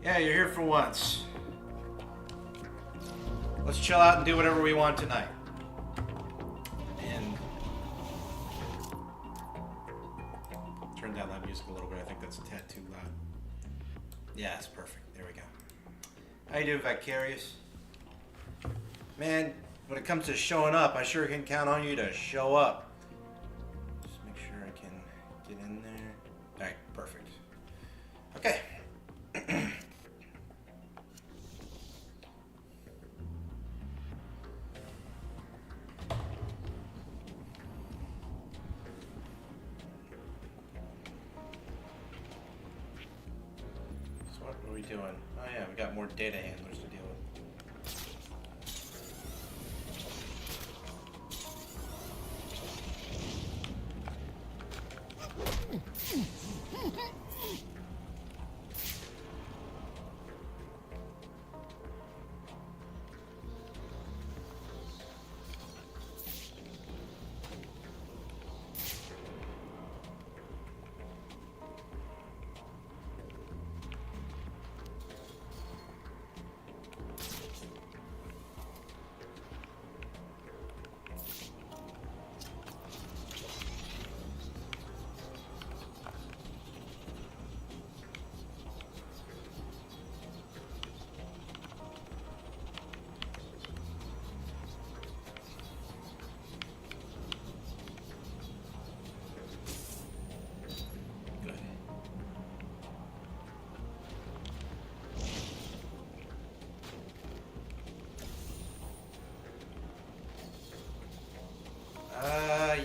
Yeah, you're here for once. Let's chill out and do whatever we want tonight. And turn down that music a little bit. I think that's a tad too loud. Yeah, it's perfect. There we go. How you doing, Vicarious? Man, when it comes to showing up, I sure can count on you to show up. Just make sure I can get in there. Alright, perfect. Okay. So what are we doing? Oh yeah, we got more data handlers to deal with.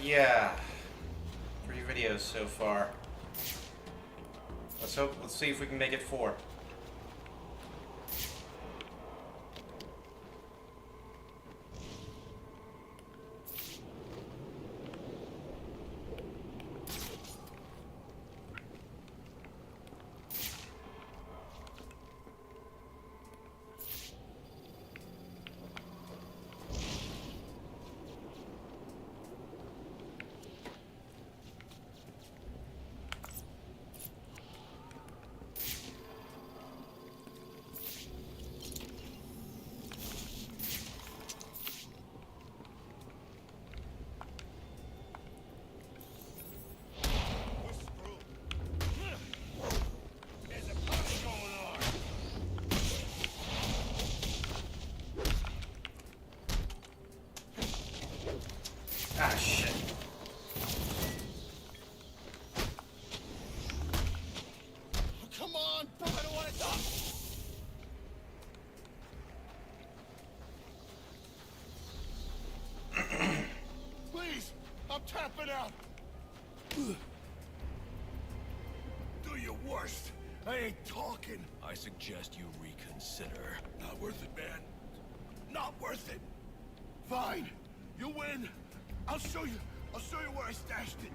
Yeah. 3 videos so far. Let's see if we can make it 4. Ah, shit. Come on, I don't want to talk. Please, I'm tapping out. Do your worst. I ain't talking. I suggest you reconsider. Not worth it, man. Not worth it. Fine. You win. I'll show you where I stashed it.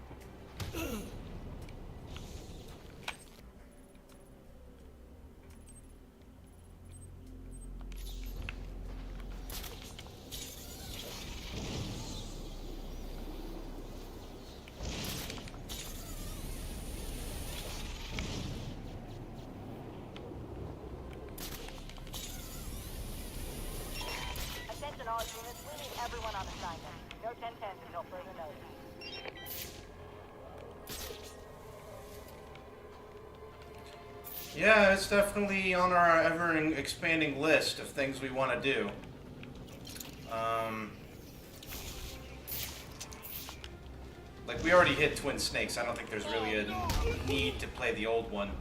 Attention all units, we need everyone on assignment. No 1010 until further notice. Yeah, it's definitely on our ever-expanding list of things we want to do. Like, we already hit Twin Snakes. I don't think there's really a need to play the old one.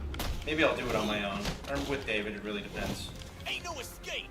Maybe I'll do it on my own. Or with David, it really depends. Ain't no escape.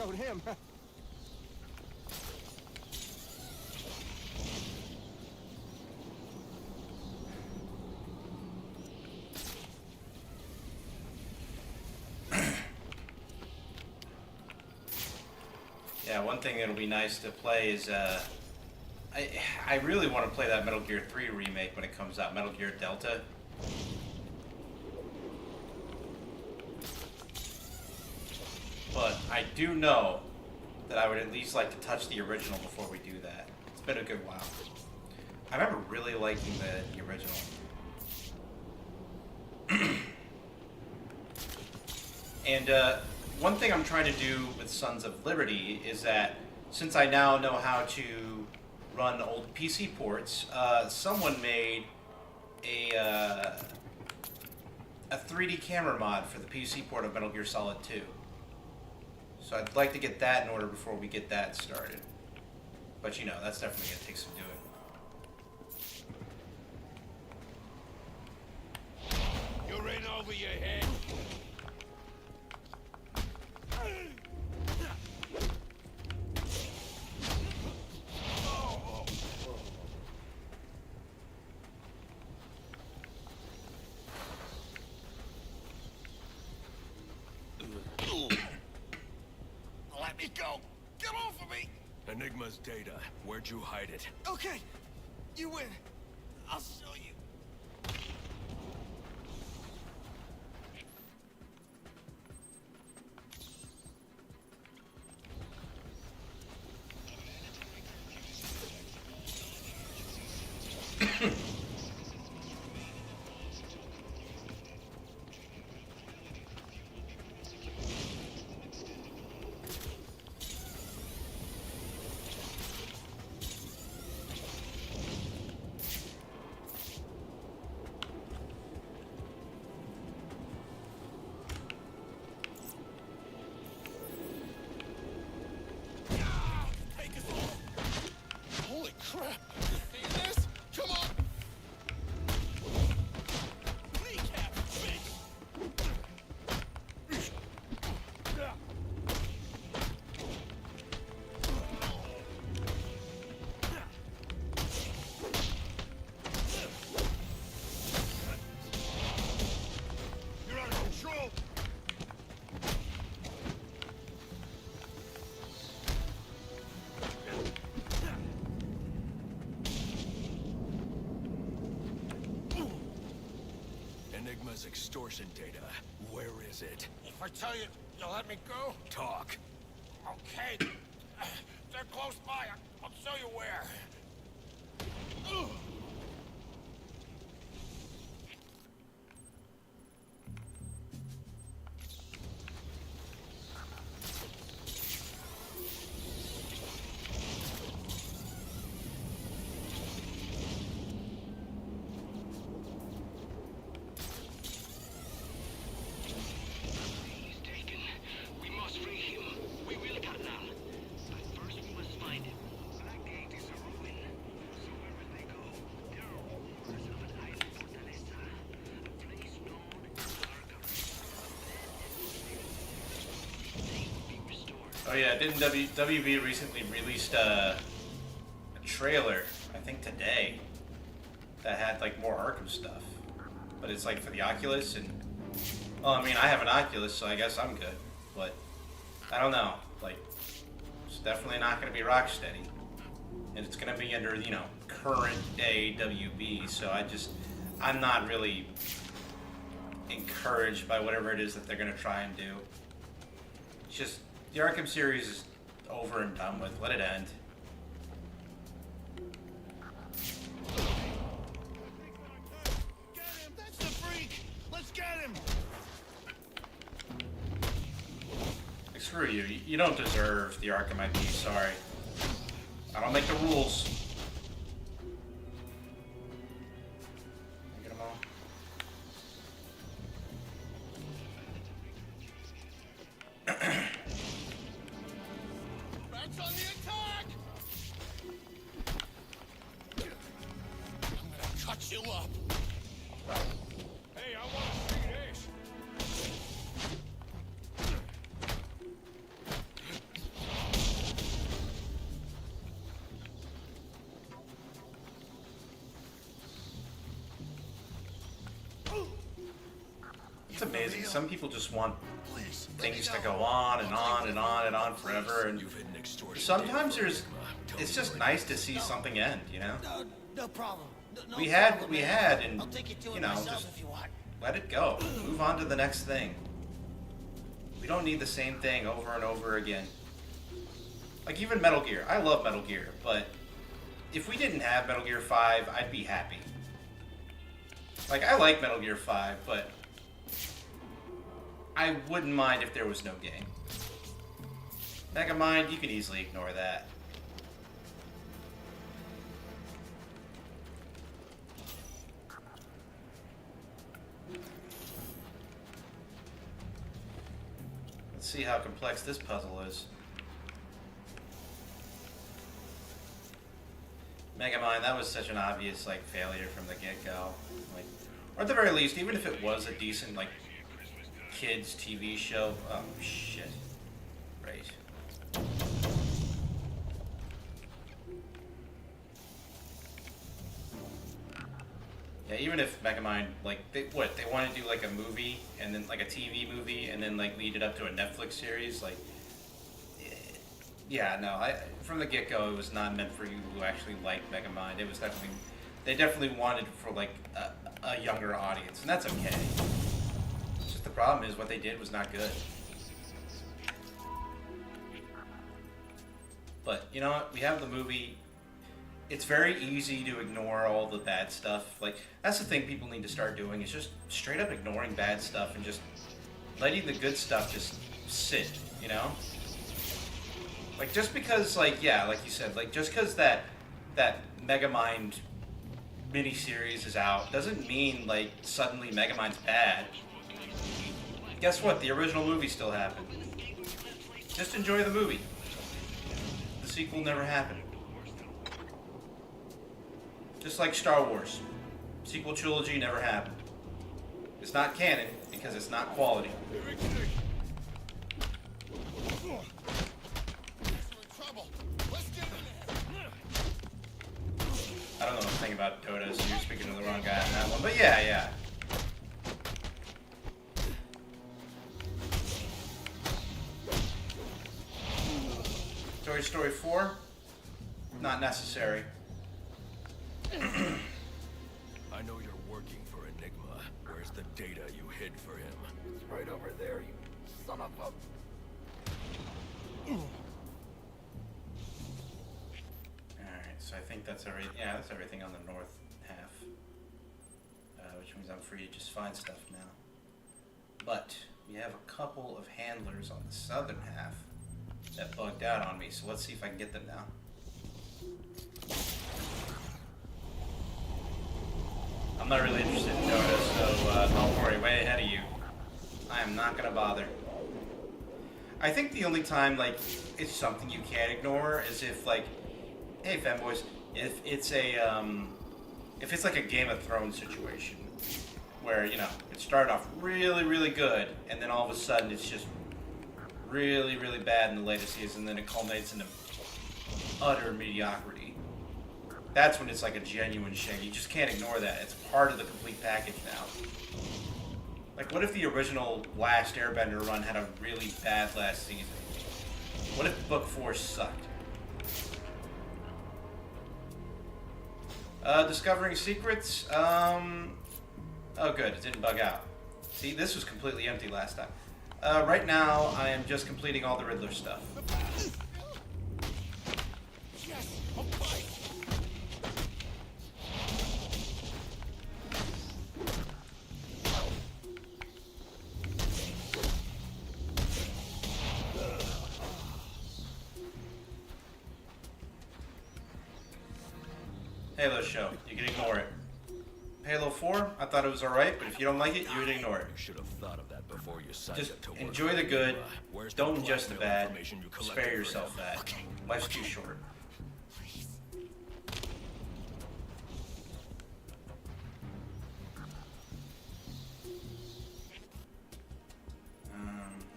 showed him. Yeah, one thing that'll be nice to play is, I really want to play that Metal Gear 3 remake when it comes out, Metal Gear Delta. But I do know that I would at least like to touch the original before we do that. It's been a good while. I remember really liking the original. And one thing I'm trying to do with Sons of Liberty is that since I now know how to run old PC ports, someone made a 3D camera mod for the PC port of Metal Gear Solid 2. So I'd like to get that in order before we get that started. But you know, that's definitely going to take some doing. You're in over your head. Let me go! Get off of me! Enigma's data. Where'd you hide it? Okay, you win. I'll show you. Holy crap! See this? Come on! Kneecap, bitch! You're out of control! Enigma's extortion data. Where is it? If I tell you, you'll let me go? Talk. Okay. They're close by. I'll show you where. He's taken. We must free him. We will, Carnal. But first we must find him. Blackgate is a ruin. So where will they go? There are rumors of an island fortaleza. A place known as Arkham. They will be restored. Oh yeah, didn't WB recently released a trailer, I think today, that had like more Arkham stuff. But it's like for the Oculus, and well, I mean, I have an Oculus, so I guess I'm good. But I don't know, like, it's definitely not going to be Rocksteady, and it's going to be under, you know, current day WB. So I'm not really encouraged by whatever it is that they're going to try and do. It's just the Arkham series is over and done with. Let it end. Get him! That's the freak! Let's get him! Like, screw you. You don't deserve the Arkham IP. Sorry. I don't make the rules. Get them all. Bats on the attack! I'm gonna cut you up. Hey, I want to see this. It's amazing. Some people just want Please. things to go on and on and on and on forever, and You've hidden extortion sometimes data there's. from Enigma. Tell It's me just what nice it to is. see something end, you know. No problem. No We had, problem, we man. had, and I'll take you to you it know, myself just if you want. let it go. Move on to the next thing. We don't need the same thing over and over again. Like even Metal Gear. I love Metal Gear, but if we didn't have Metal Gear 5, I'd be happy. Like, I like Metal Gear 5, but I wouldn't mind if there was no game. Megamind, you can easily ignore that. Let's see how complex this puzzle is. Megamind, that was such an obvious like failure from the get-go. Like, or at the very least, even if it was a decent like kids TV show. Oh shit! Right. Yeah, even if Megamind, like, they want to do like a movie and then like a TV movie and then like lead it up to a Netflix series, like. Yeah, no, from the get-go, it was not meant for you who actually liked Megamind. It was definitely, they definitely wanted for like a younger audience, and that's okay. It's just the problem is what they did was not good. But you know what? We have the movie. It's very easy to ignore all the bad stuff. Like, that's the thing people need to start doing, is just straight up ignoring bad stuff and just letting the good stuff just sit, you know? Like, just because, like, yeah, like you said, like, just because that Megamind miniseries is out doesn't mean, like, suddenly Megamind's bad. Guess what? The original movie still happened. Just enjoy the movie. The sequel never happened. Just like Star Wars. Sequel trilogy never happened. It's not canon because it's not quality. I don't know anything about Dota, so you're speaking to the wrong guy on that one. But yeah. Toy Story 4? Not necessary. I know you're working for Enigma. Where's the data you hid for him? It's right over there, you son of a... Alright, so I think that's everything. Yeah, that's everything on the north half. Which means I'm free to just find stuff now. But we have a couple of handlers on the southern half that bugged out on me, so let's see if I can get them now. I'm not really interested in Dota, so don't worry, way ahead of you. I am not gonna bother. I think the only time, like, it's something you can't ignore is if, like, hey, fanboys, if it's like a Game of Thrones situation, where, you know, it started off really, really good, and then all of a sudden it's just really, really bad in the latest season, and then it culminates into utter mediocrity. That's when it's like a genuine shame. You just can't ignore that. It's part of the complete package now. Like, what if the original Last Airbender run had a really bad last season? What if Book 4 sucked? Discovering secrets? Oh good, it didn't bug out. See, this was completely empty last time. Right now, I am just completing all the Riddler stuff. Yes, a fight. Halo show, you can ignore it. Halo 4, I thought it was alright, but if you don't like it, you would ignore it. You should have thought of that before you signed Just up to work enjoy for the good, Enigma. Where's don't ingest the blackmail bad, information you collected spare for yourself him? that. Life's too short.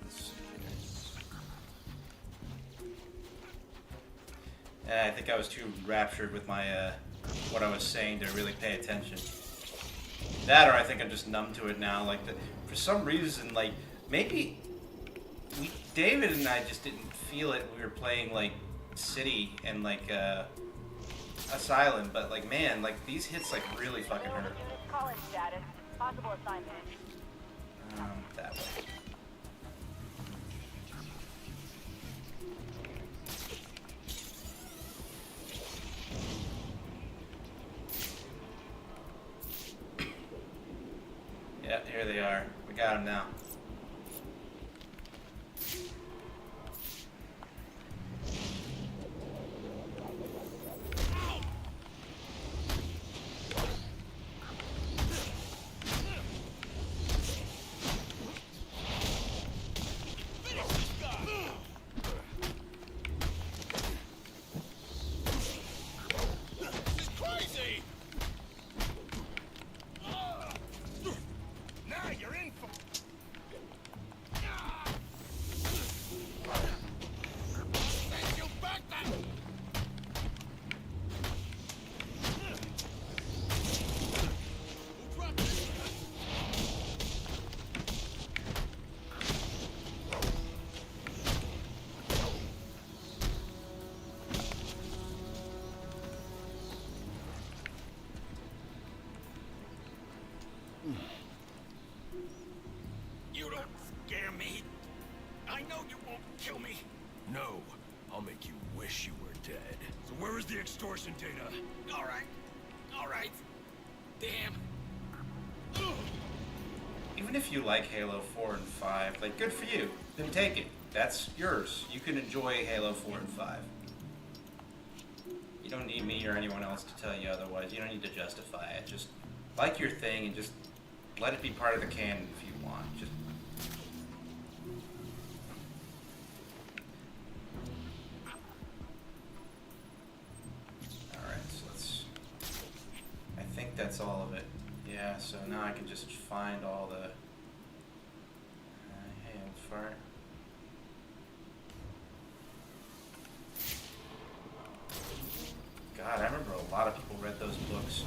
Let's see. Yeah, I think I was too raptured with my what I was saying to really pay attention. That, or I think I'm just numb to it now. Like, for some reason, like, maybe David and I just didn't feel it. We were playing, like, City and, like, Asylum, but, like, man, like, these hits, like, really fucking hurt. Call-in status. Possible assignment. That way. Yeah, here they are. We got them now. You don't scare me. I know you won't kill me. No, I'll make you wish you were dead. So where is the extortion data? All right. Damn. Even if you like Halo 4 and 5, like, good for you. Then take it. That's yours. You can enjoy Halo 4 and 5. You don't need me or anyone else to tell you otherwise. You don't need to justify it. Just like your thing and just let it be part of the canon if you want. Just alright, so let's... I think that's all of it. Yeah, so now I can just find all the... hey, old fart. God, I remember a lot of people read those books.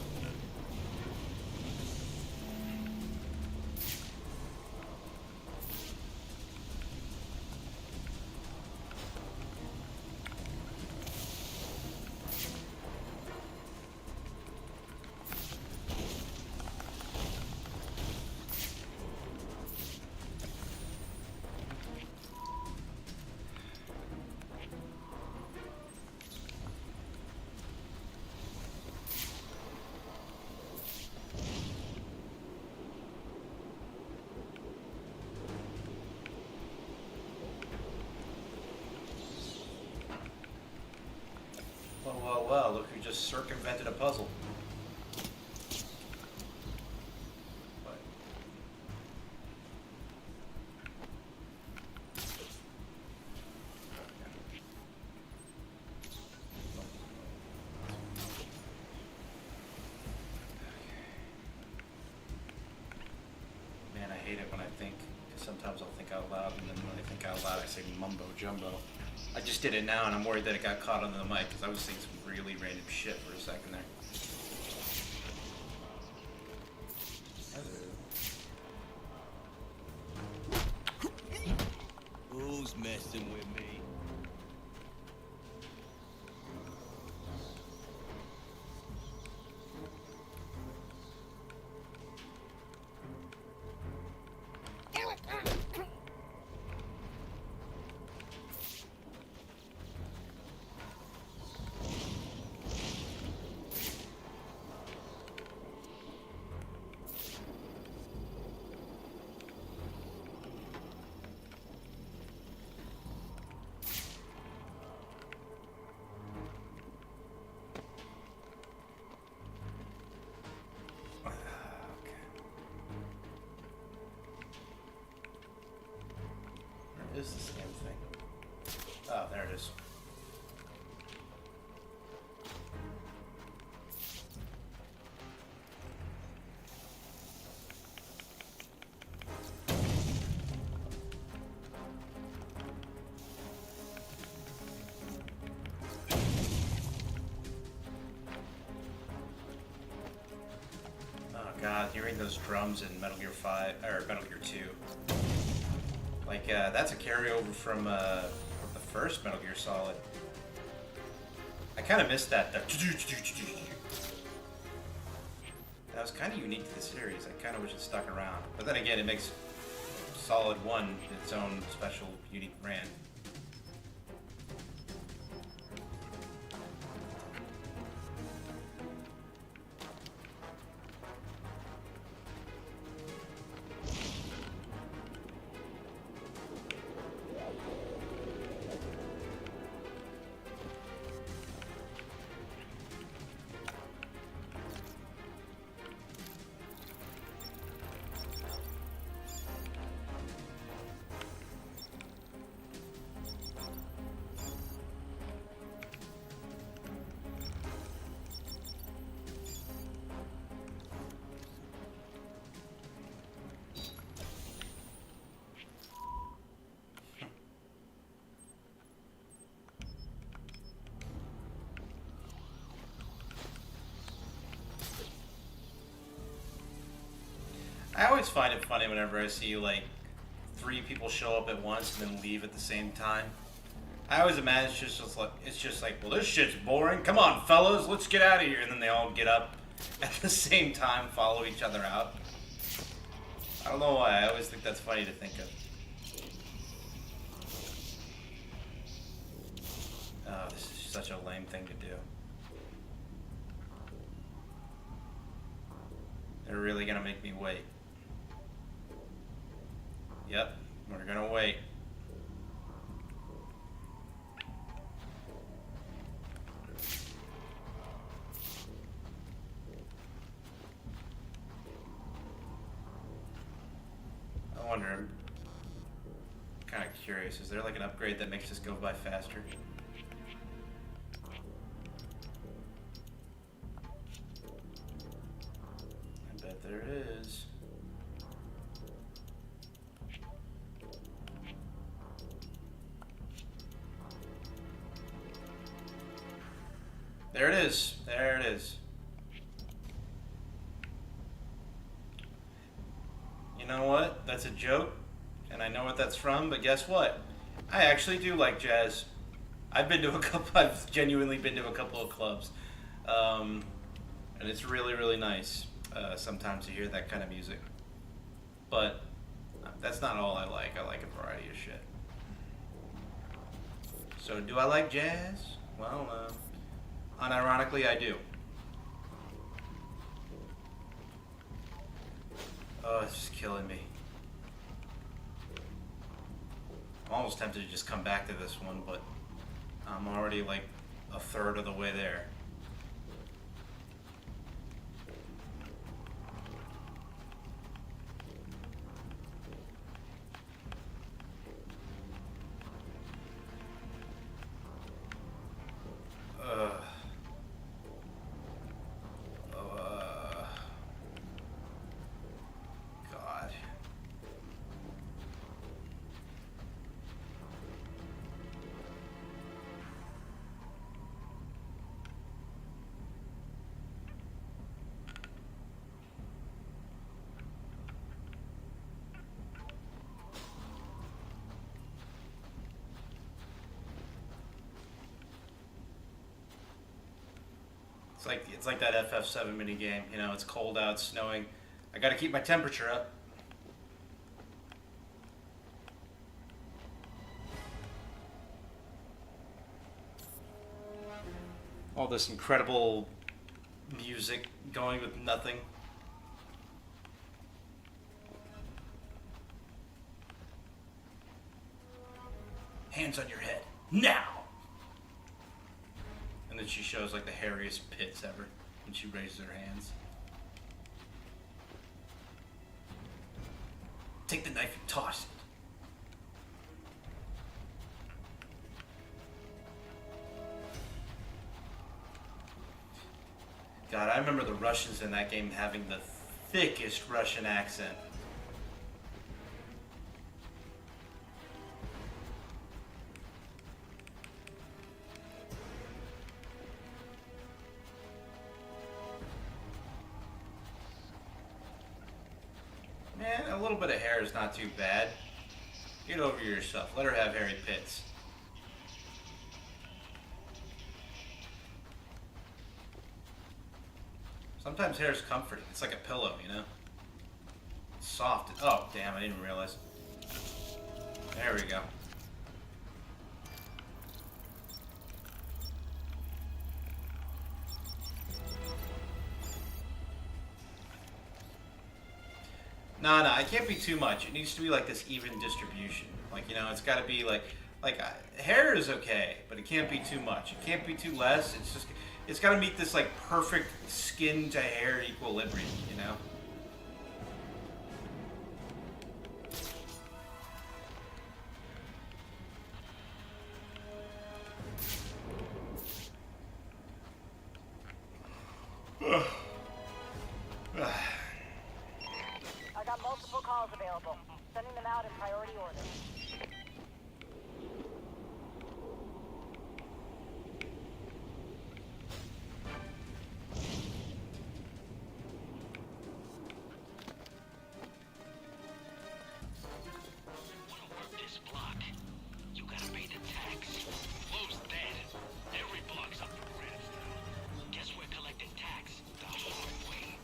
Well, look who just circumvented a puzzle. What? Man, I hate it when I think, because sometimes I'll think out loud, and then when I think out loud, I say mumbo jumbo. I just did it now, and I'm worried that it got caught on the mic, because I was saying some really random shit for a second there. Who's messing with me? God, hearing those drums in Metal Gear 5 or Metal Gear 2. Like that's a carryover from the first Metal Gear Solid. I kind of missed that. That was kind of unique to the series. I kind of wish it stuck around. But then again, it makes Solid 1 its own special, unique brand. I always find it funny whenever I see like 3 people show up at once and then leave at the same time. I always imagine it's just like, well, this shit's boring. Come on, fellas, let's get out of here. And then they all get up at the same time, follow each other out. I don't know why. I always think that's funny to think of. Oh, this is such a lame thing to do. They're really gonna make me wait. Yep, we're gonna wait. I wonder, I'm kind of curious, is there like an upgrade that makes this go by faster? I bet there is. There it is. There it is. You know what? That's a joke, and I know what that's from, but guess what? I actually do like jazz. I've genuinely been to a couple of clubs. And it's really, really nice sometimes to hear that kind of music. But that's not all I like. I like a variety of shit. So do I like jazz? Well, unironically, I do. Oh, it's just killing me. I'm almost tempted to just come back to this one, but I'm already like a third of the way there. God. It's like that FF7 minigame. You know, it's cold out, snowing. I gotta keep my temperature up. All this incredible music going with nothing. Hands on your head, now! And then she shows like the hairiest pits ever when she raises her hands. Take the knife and toss it. God, I remember the Russians in that game having the thickest Russian accent. And a little bit of hair is not too bad. Get over yourself. Let her have hairy pits. Sometimes hair is comforting. It's like a pillow, you know? It's soft. Oh, damn, I didn't realize. There we go. No, it can't be too much. It needs to be like this even distribution. Like, you know, it's got to be like hair is okay, but it can't be too much. It can't be too less. It's just, it's got to meet this like perfect skin to hair equilibrium, you know? I got multiple calls available. Sending them out in priority order. Wanna work this block? You gotta pay the tax. Flow's dead. Every block's up for grabs now. Guess we're collecting tax the hard way.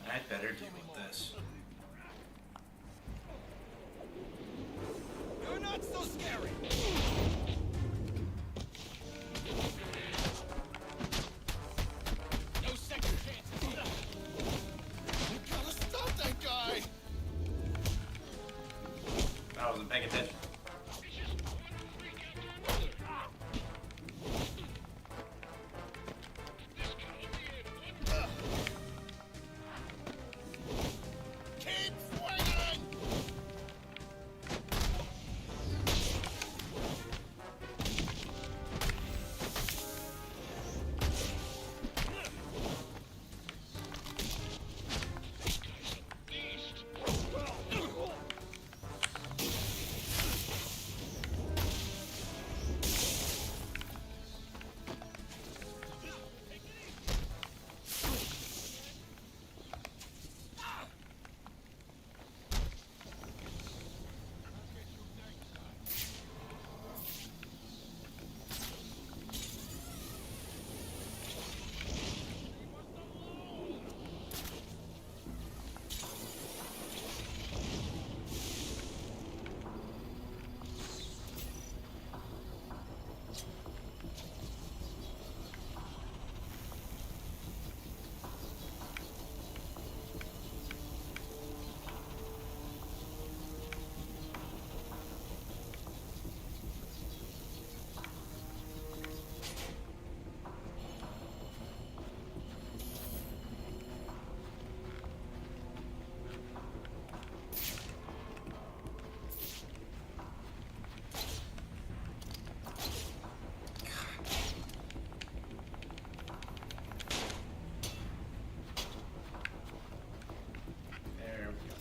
I'd better deal with this. You're not so scary. No second chances. You gotta stop that guy! I wasn't paying attention. Keep swinging! There we go.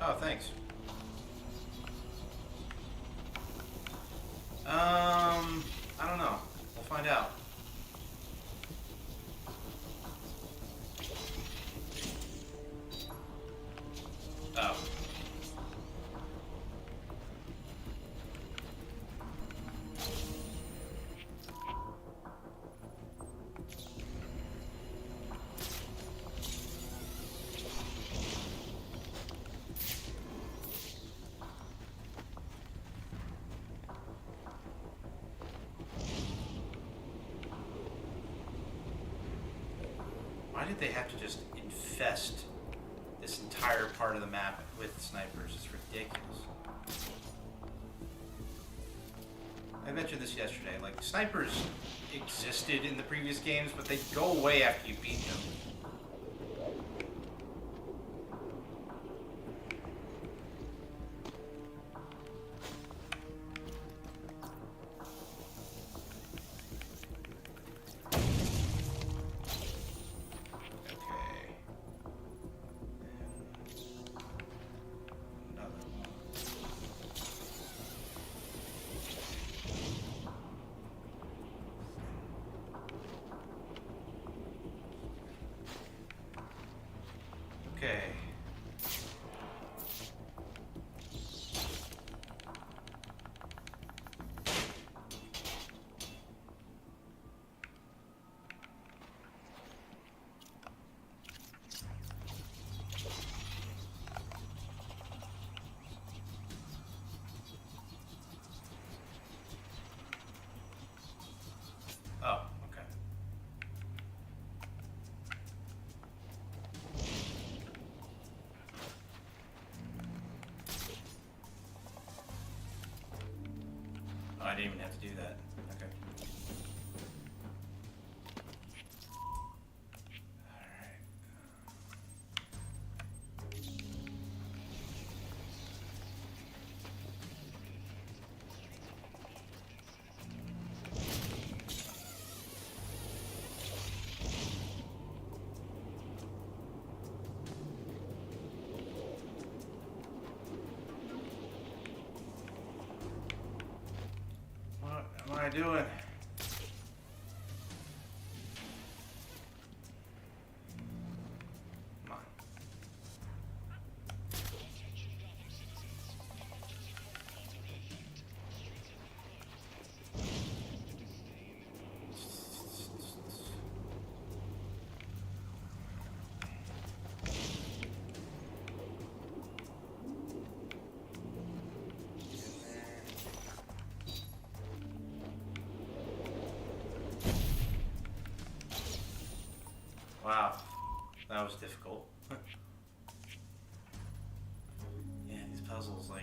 Oh, thanks. I don't know. We'll find out. Oh. Why did they have to just infest this entire part of the map with snipers? It's ridiculous. I mentioned this yesterday. Like, snipers existed in the previous games, but they go away after you beat them. Okay. Oh, okay. Oh, I didn't even have to do that. Okay. Alright. What am I doing? Come on. Wow, that was difficult. Yeah, these puzzles, like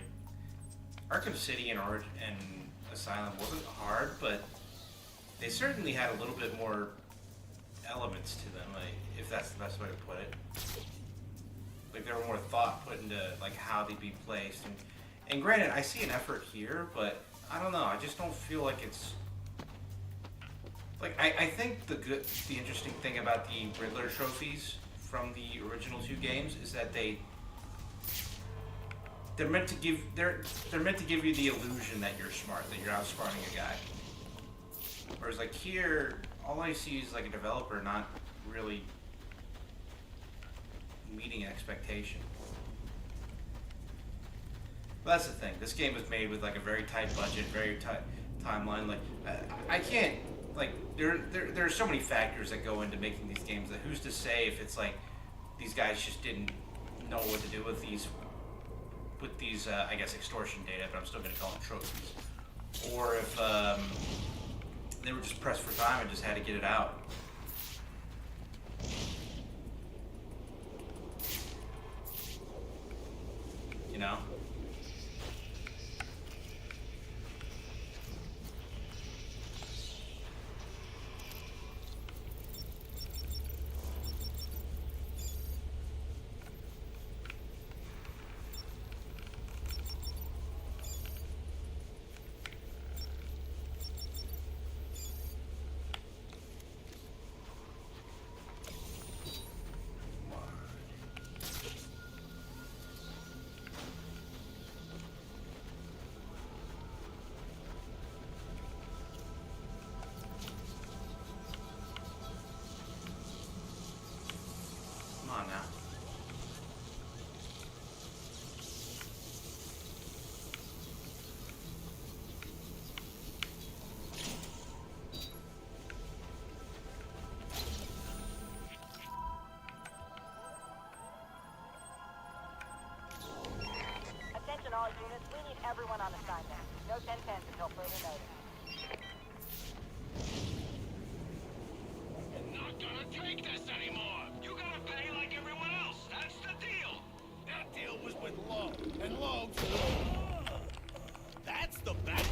Arkham City and Asylum wasn't hard, but they certainly had a little bit more elements to them, like, if that's the best way to put it. Like there were more thought put into like how they'd be placed, and granted, I see an effort here, but I don't know. I just don't feel like it's. Like, I think the interesting thing about the Riddler trophies from the original two games is that they're meant to give you the illusion that you're smart, that you're outsmarting a guy. Whereas like here, all I see is like a developer not really meeting expectation. But that's the thing. This game was made with like a very tight budget, very tight timeline. Like I can't. Like there are so many factors that go into making these games that who's to say if it's like these guys just didn't know what to do with these I guess extortion data, but I'm still going to call them trophies, or if they were just pressed for time and just had to get it out. You know? Come on now. Attention all units, we need everyone on assignment. No 10-10s until further notice. Not gonna take this anymore. You gotta pay like everyone else. That's the deal. That deal was with Lowe, and Lowe's... That's the bad.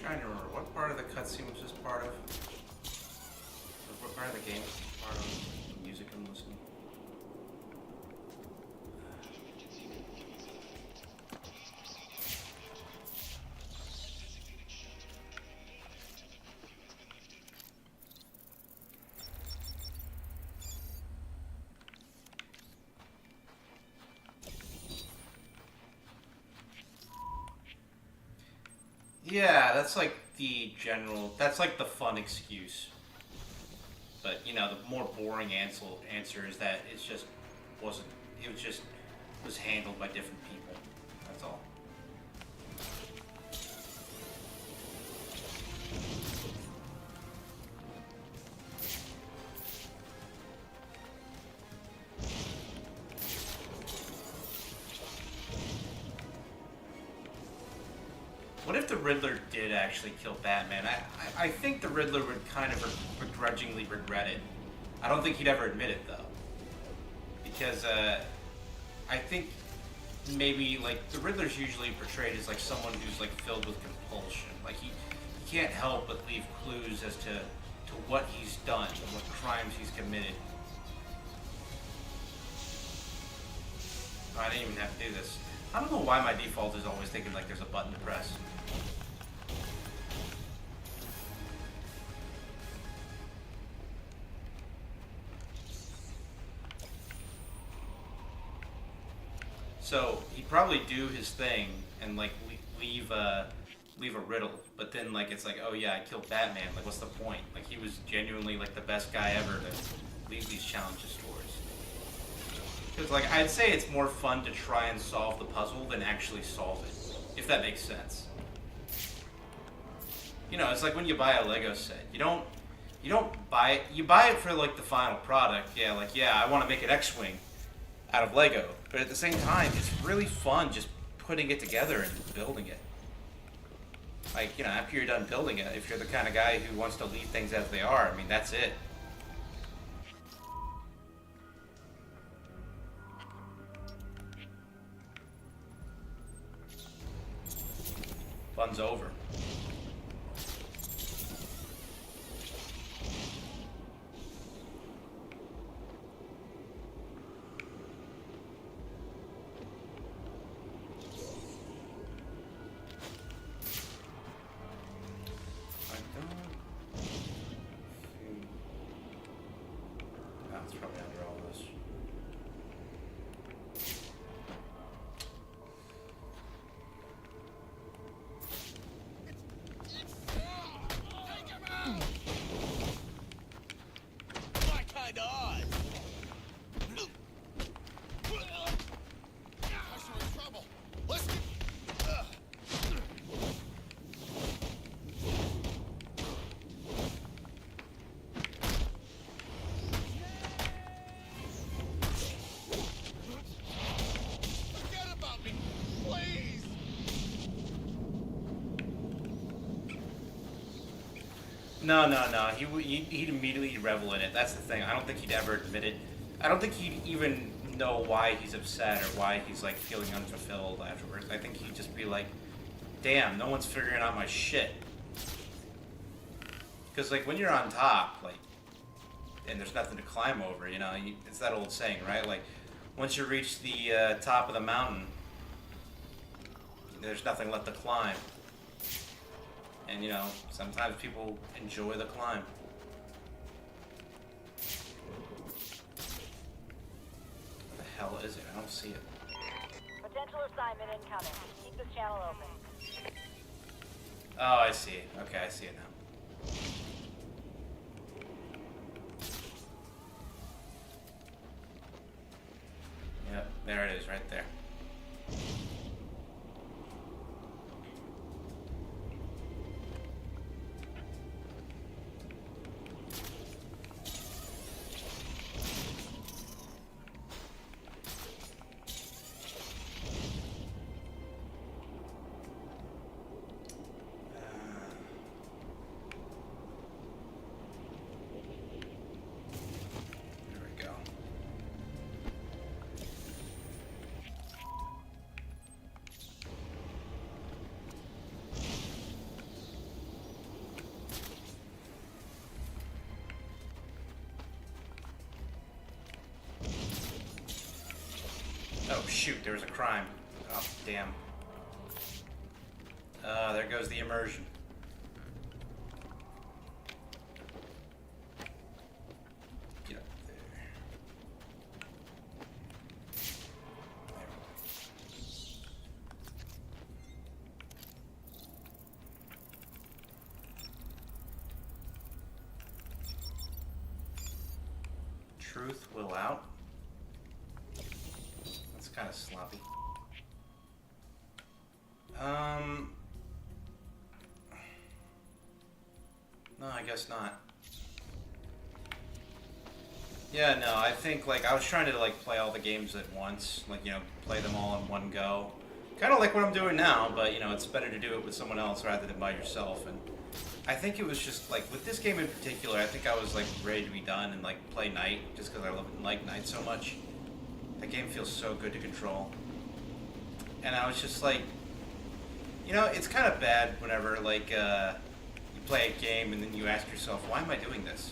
trying to remember what part of the cutscene was this part of? Or what part of the game was this part of? The music I'm listening. Yeah, that's like the general. That's like the fun excuse. But you know, the more boring answer is that it just wasn't. It was just was handled by different people. That's all. What if the Riddler did actually kill Batman? I think the Riddler would kind of begrudgingly regret it. I don't think he'd ever admit it, though. Because, I think maybe, like, the Riddler's usually portrayed as, like, someone who's, like, filled with compulsion. Like, he can't help but leave clues as to what he's done and what crimes he's committed. Oh, I didn't even have to do this. I don't know why my default is always thinking, like, there's a button to press. So he'd probably do his thing and like leave a riddle, but then like it's like, oh yeah, I killed Batman. Like, what's the point? Like, he was genuinely like the best guy ever to leave these challenges towards. Because like I'd say it's more fun to try and solve the puzzle than actually solve it, if that makes sense. You know, it's like when you buy a Lego set. You don't buy it. You buy it for like the final product. Yeah, like yeah, I want to make an X-wing out of Lego, but at the same time, it's really fun just putting it together and building it. Like, you know, after you're done building it, if you're the kind of guy who wants to leave things as they are, I mean, that's it. Fun's over. No. He'd immediately revel in it. That's the thing. I don't think he'd ever admit it. I don't think he'd even know why he's upset or why he's like feeling unfulfilled afterwards. I think he'd just be like, damn, no one's figuring out my shit. Because like when you're on top, like, and there's nothing to climb over, you know, it's that old saying, right? Like, once you reach the top of the mountain, there's nothing left to climb. And, you know, sometimes people enjoy the climb. What the hell is it? I don't see it. Potential assignment incoming. Keep this channel open. Oh, I see it. Okay, I see it now. Yep, there it is, right there. shoot, there was a crime. Oh, damn. There goes the immersion. Get up there. There we go. Truth will out. That's kind of sloppy. No, I guess not. Yeah, no, I think, like, I was trying to, like, play all the games at once. Like, you know, play them all in one go. Kind of like what I'm doing now, but, you know, it's better to do it with someone else rather than by yourself. And I think it was just, like, with this game in particular, I think I was, like, ready to be done and, like, play Night, just because I like Night so much. That game feels so good to control. And I was just like, you know, it's kind of bad whenever, like, you play a game and then you ask yourself, why am I doing this?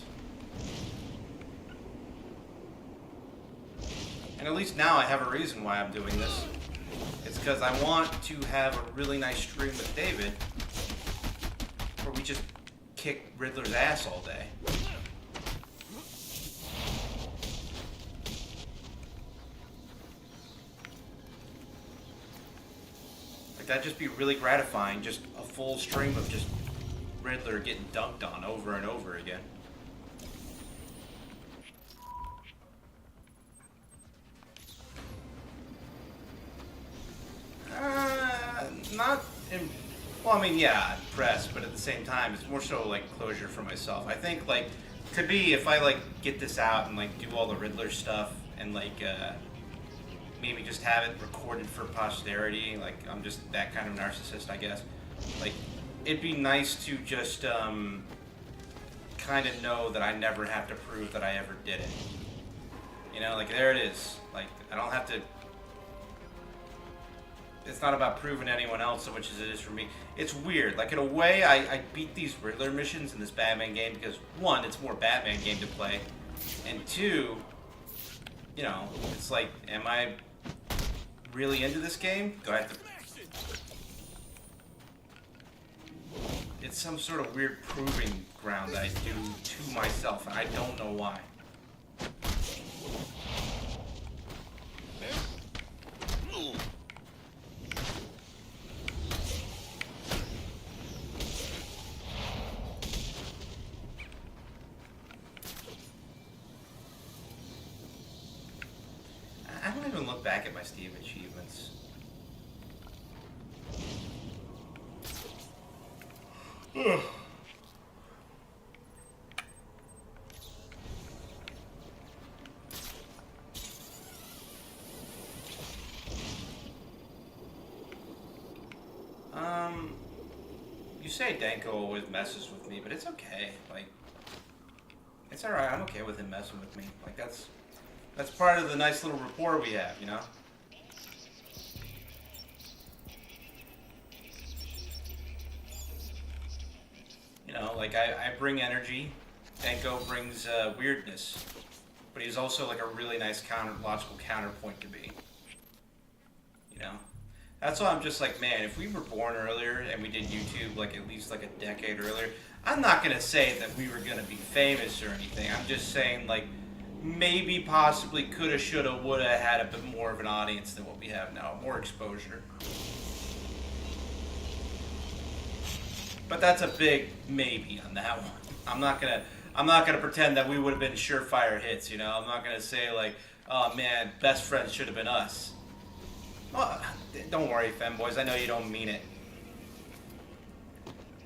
And at least now I have a reason why I'm doing this. It's because I want to have a really nice stream with David where we just kick Riddler's ass all day. Like, that'd just be really gratifying, just a full stream of just Riddler getting dunked on over and over again. Not in, well, I mean, yeah, impressed, but at the same time, it's more so like closure for myself. I think, like, could be if I, like, get this out and, like, do all the Riddler stuff and, like, maybe just have it recorded for posterity. Like, I'm just that kind of narcissist, I guess. Like, it'd be nice to just kind of know that I never have to prove that I ever did it. You know, like, there it is. Like, I don't have to. It's not about proving to anyone else so much as it is for me. It's weird. Like, in a way, I beat these Riddler missions in this Batman game because, one, it's more Batman game to play, and two, you know, it's like, am I really into this game? Do I have to... It's some sort of weird proving ground that I do to myself, and I don't know why. I don't even look back at my Steam achievements. Ugh. You say Danko always messes with me, but it's okay. Like, it's alright. I'm okay with him messing with me. Like, that's part of the nice little rapport we have, you know? You know, like, I bring energy. Danko brings weirdness. But he's also, like, a really nice logical counterpoint to be. You know? That's why I'm just like, man, if we were born earlier and we did YouTube, like, at least, like, a decade earlier, I'm not going to say that we were going to be famous or anything. I'm just saying, like, maybe, possibly, coulda, shoulda, woulda had a bit more of an audience than what we have now. More exposure. But that's a big maybe on that one. I'm not gonna pretend that we would have been surefire hits, you know? I'm not gonna say, like, oh man, best friends should have been us. Well, don't worry, femboys, I know you don't mean it.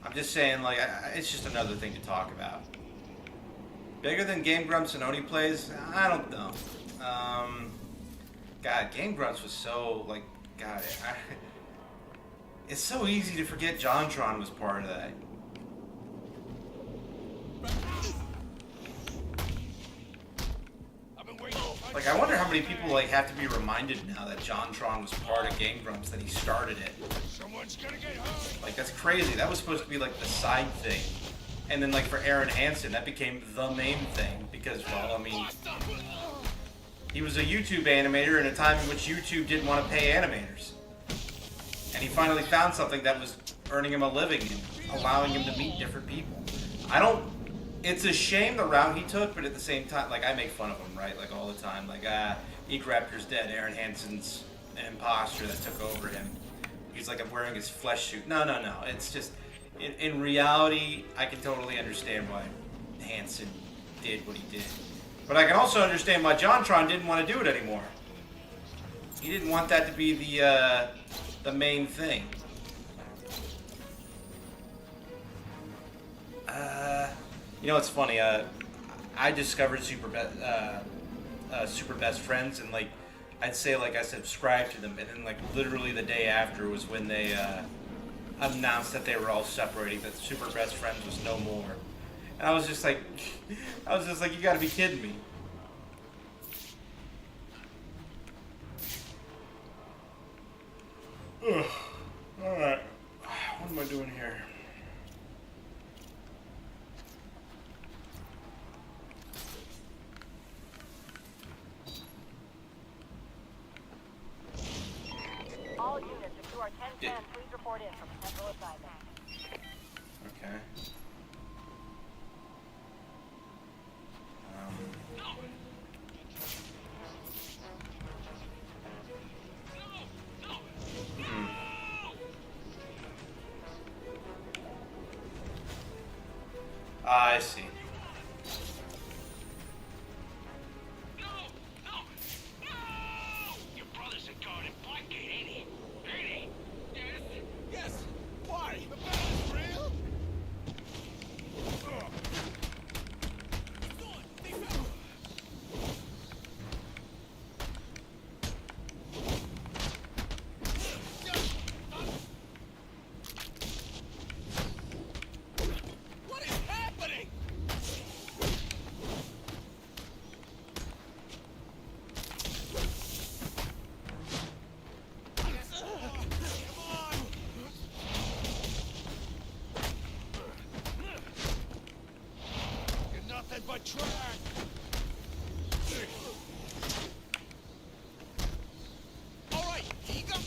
I'm just saying, like, it's just another thing to talk about. Bigger than Game Grumps and Oni Plays? I don't know. God, Game Grumps was so, like, God, it's so easy to forget JonTron was part of that. Like, I wonder how many people, like, have to be reminded now that JonTron was part of Game Grumps, that he started it. Like, that's crazy. That was supposed to be, like, the side thing. And then, like, for Aaron Hansen, that became the main thing. Because, well, I mean, He was a YouTube animator in a time in which YouTube didn't want to pay animators. And he finally found something that was earning him a living and allowing him to meet different people. It's a shame the route he took, but at the same time, like, I make fun of him, right? Like, all the time. Like, Eek Raptor's dead. Aaron Hansen's an imposter that took over him. He's like, I'm wearing his flesh suit. No. It's just, in reality, I can totally understand why Hansen did what he did. But I can also understand why JonTron didn't want to do it anymore. He didn't want that to be the main thing. You know, it's funny. I discovered Super Best Friends, and like, I'd say like I subscribed to them, and then like literally the day after was when they announced that they were all separating, that Super Best Friends was no more. And I was just like, you gotta be kidding me. Ugh. All right, what am I doing here? All units, if you are 1010, please report in for potential assignment. Okay. I see. Your brother's a guard at Blackgate, ain't he? Ain't he? Yes? Yes! Why? The battle's real? What is happening? You're nothing but trash! Alright, ego!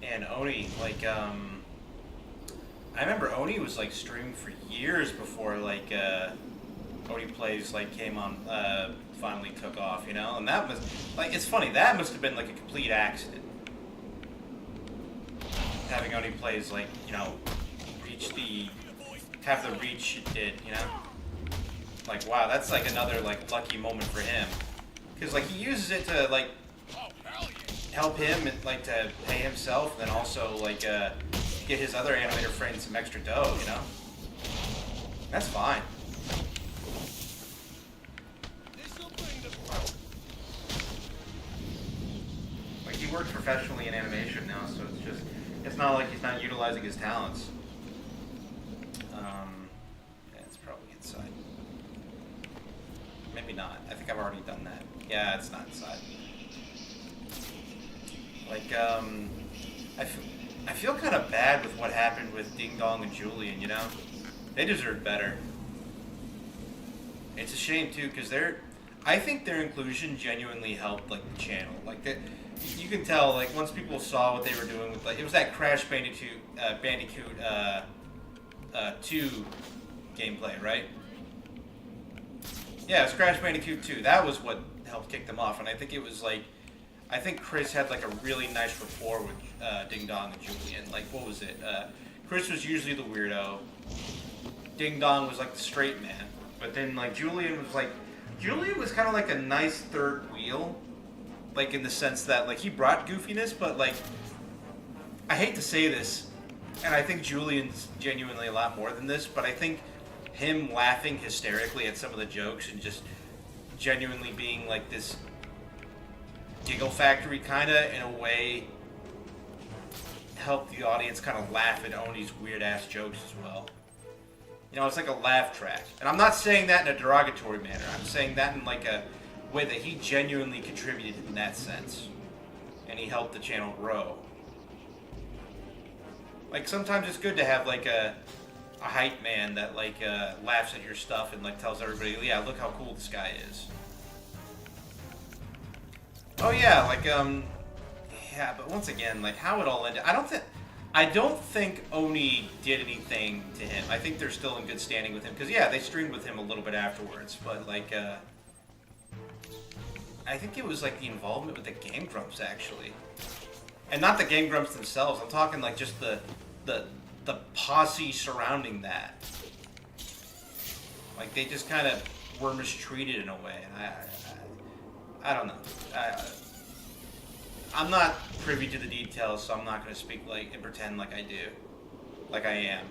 And Oni, like, I remember Oni was like streaming for years before like Oni Plays like came on, finally took off, you know. And that was like, it's funny, that must have been like a complete accident. Having Oni Plays like, you know, have the reach it did, you know. Like, wow, that's like another like lucky moment for him, because like he uses it to like help him and like to pay himself, and then also like get his other animator friends some extra dough, you know. That's fine. Like, he works professionally in animation now, so it's not like he's not utilizing his talents. Yeah, it's probably inside. Maybe not. I think I've already done that. Yeah, it's not inside. Like, I feel kind of bad with what happened with Ding Dong and Julian, you know? They deserve better. It's a shame, too, because I think their inclusion genuinely helped, like, the channel. Like, you can tell, like, once people saw what they were doing with, like, it was that Crash Bandicoot 2 gameplay, right? Yeah, it was Crash Bandicoot 2. That was what helped kick them off, and I think it was, like, I think Chris had like a really nice rapport with Ding Dong and Julian. Like, what was it? Chris was usually the weirdo. Ding Dong was like the straight man. But then like Julian was kind of like a nice third wheel. Like, in the sense that like he brought goofiness, but like, I hate to say this, and I think Julian's genuinely a lot more than this, but I think him laughing hysterically at some of the jokes and just genuinely being like this giggle factory kind of, in a way, helped the audience kind of laugh at Oni's weird ass jokes as well. You know, it's like a laugh track. And I'm not saying that in a derogatory manner. I'm saying that in like a way that he genuinely contributed in that sense. And he helped the channel grow. Like, sometimes it's good to have like a hype man that like laughs at your stuff and like tells everybody, yeah, look how cool this guy is. Oh yeah, like yeah, but once again, like how it all ended, I don't think Oni did anything to him. I think they're still in good standing with him because yeah, they streamed with him a little bit afterwards, but like I think it was like the involvement with the Game Grumps actually, and not the Game Grumps themselves. I'm talking like just the posse surrounding that. Like they just kind of were mistreated in a way, and I don't know. I'm not privy to the details, so I'm not going to speak like and pretend like I do, like I am.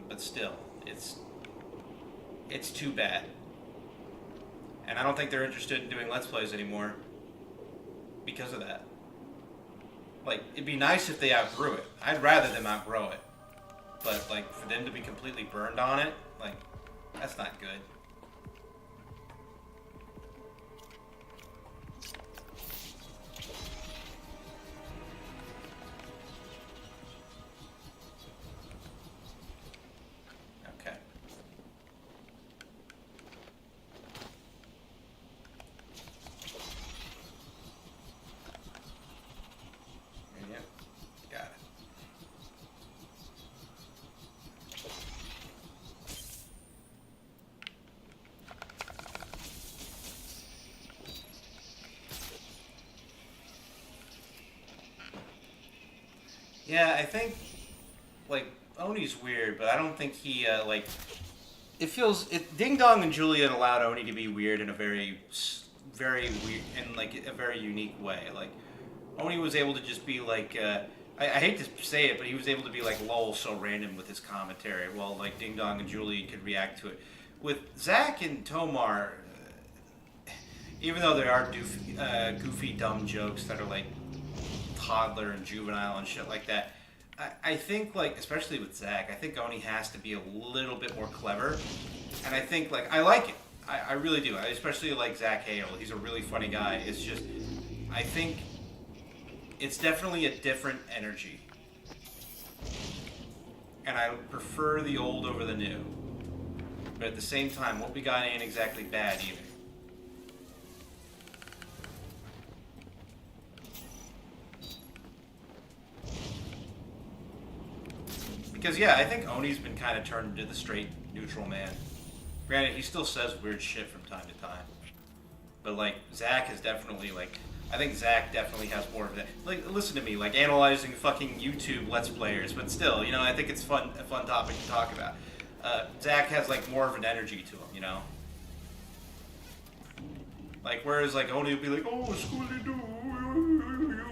But still, it's too bad, and I don't think they're interested in doing Let's Plays anymore because of that. Like, it'd be nice if they outgrew it. I'd rather them outgrow it, but like for them to be completely burned on it, like that's not good. Yeah, I think, like, Oni's weird, but I don't think he, like, Ding Dong and Julian allowed Oni to be weird in a very weird, in, like, a very unique way. Like, Oni was able to just be, like, I hate to say it, but he was able to be, like, lol so random with his commentary, while, like, Ding Dong and Julian could react to it. With Zach and Tomar, even though there are goofy, dumb jokes that are, like, toddler and juvenile and shit like that, I think, like, especially with Zach, I think Oni has to be a little bit more clever, and I think, like, I like it. I really do. I especially like Zach Hale. He's a really funny guy. It's just, I think it's definitely a different energy, and I prefer the old over the new, but at the same time, what we got ain't exactly bad either. Because, yeah, I think Oni's been kind of turned into the straight, neutral man. Granted, he still says weird shit from time to time. But, like, Zach is definitely, like, I think Zach definitely has more of that. Like, listen to me, like, analyzing fucking YouTube Let's Players, but still, you know, I think it's a fun topic to talk about. Zach has, like, more of an energy to him, you know? Like, whereas, like, Oni will be like, oh, Scooby-Doo,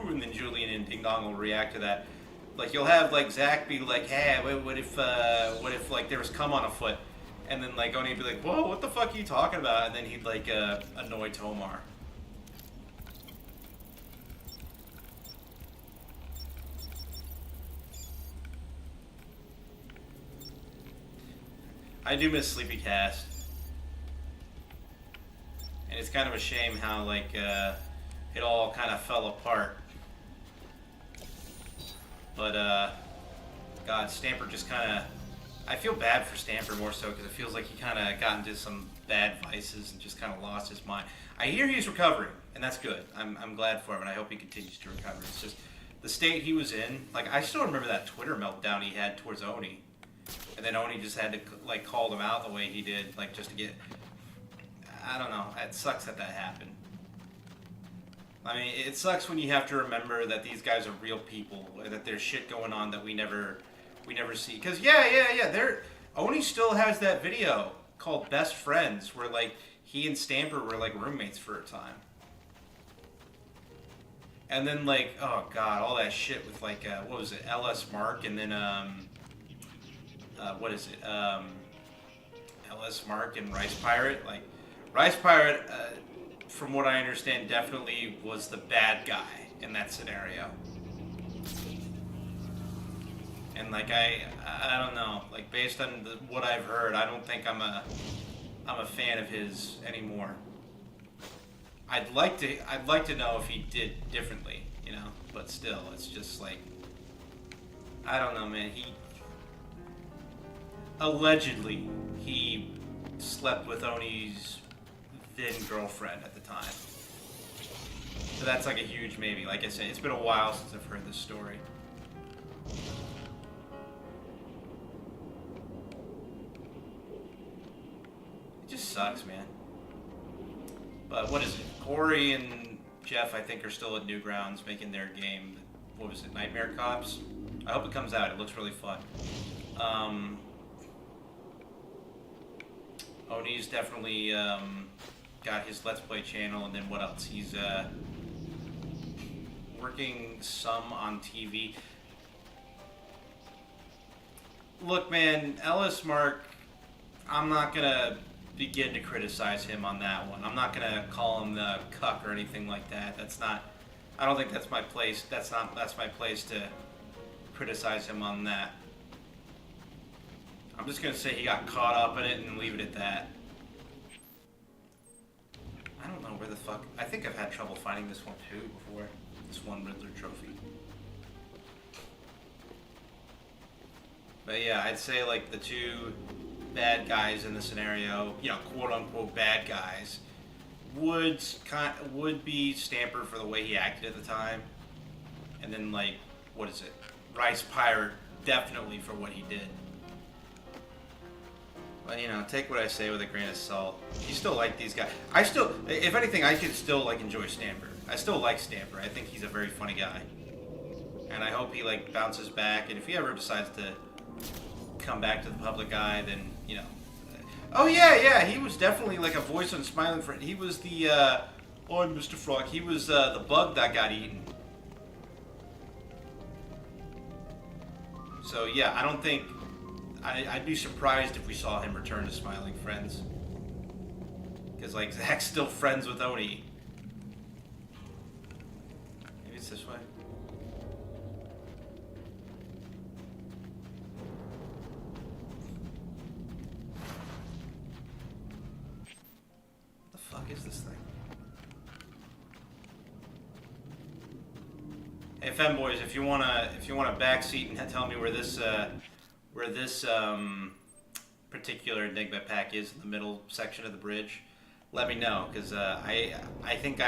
and then Julian and Ding Dong will react to that. Like, you'll have, like, Zach be like, hey, what if, like, there was cum on a foot? And then, like, Oni would be like, whoa, what the fuck are you talking about? And then he'd, like, annoy Tomar. I do miss Sleepy Cast. And it's kind of a shame how, like, it all kind of fell apart. But, God, Stamper just kind of... I feel bad for Stamper more so because it feels like he kind of got into some bad vices and just kind of lost his mind. I hear he's recovering, and that's good. I'm glad for him, and I hope he continues to recover. It's just the state he was in. Like, I still remember that Twitter meltdown he had towards Oni. And then Oni just had to, like, call him out the way he did, like, just to get... I don't know. It sucks that happened. I mean, it sucks when you have to remember that these guys are real people, that there's shit going on that we never see. Because, yeah, Oni still has that video called Best Friends, where, like, he and Stamper were, like, roommates for a time. And then, like, oh, God, all that shit with, like, what was it, LS Mark, and then, what is it, LS Mark and Rice Pirate, like, Rice Pirate, from what I understand, definitely was the bad guy in that scenario. And like I don't know, like based on what I've heard, I don't think I'm a fan of his anymore. I'd like to know if he did differently, you know, but still, it's just like, I don't know, man. He allegedly he slept with Oni's then girlfriend at the time, so that's like a huge maybe. Like I said, it's been a while since I've heard this story. It just sucks, man. But what is it? Corey and Jeff, I think, are still at Newgrounds making their game. What was it? Nightmare Cops? I hope it comes out. It looks really fun. Oni's definitely got his Let's Play channel, and then what else? He's working some on TV. Look, man, Ellis Mark, I'm not gonna begin to criticize him on that one. I'm not gonna call him the cuck or anything like that. That's not. I don't think that's my place. That's my place to criticize him on that. I'm just gonna say he got caught up in it and leave it at that. I don't know where the fuck. I think I've had trouble finding this one too before. This one Riddler trophy. But yeah, I'd say like the two bad guys in the scenario, you know, quote unquote bad guys, would be Stamper for the way he acted at the time, and then like, what is it? Rice Pirate definitely for what he did. But you know, take what I say with a grain of salt. You still like these guys. I still, if anything, I could still like enjoy Stamper. I still like Stamper. I think he's a very funny guy, and I hope he like bounces back. And if he ever decides to come back to the public eye, then you know. Oh yeah, he was definitely like a voice on Smiling Friend. He was the I'm Mr. Frog. He was the bug that got eaten. So yeah, I don't think I'd be surprised if we saw him return to Smiling Friends, because like Zach's still friends with Oni. Maybe it's this way. Is this thing? Hey, femboys, if you want a backseat and tell me where this particular Enigma pack is in the middle section of the bridge, let me know, because I think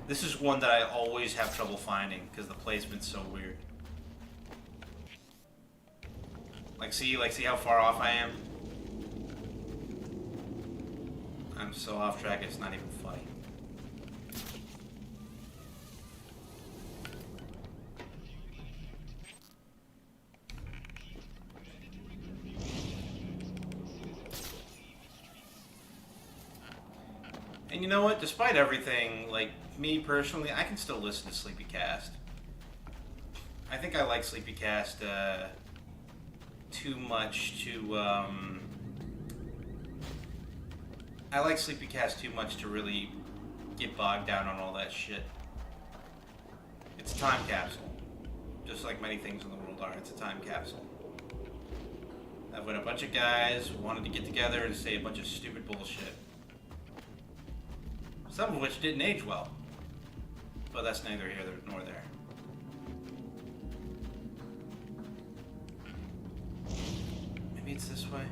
this is one that I always have trouble finding because the placement's so weird. Like see how far off I am. I'm so off track, it's not even funny. And you know what? Despite everything, like me personally, I can still listen to Sleepy Cast. I think I like Sleepy Cast too much to I like Sleepycast too much to really get bogged down on all that shit. It's a time capsule. Just like many things in the world are, it's a time capsule. That when a bunch of guys wanted to get together and say a bunch of stupid bullshit. Some of which didn't age well. But that's neither here nor there. Maybe it's this way.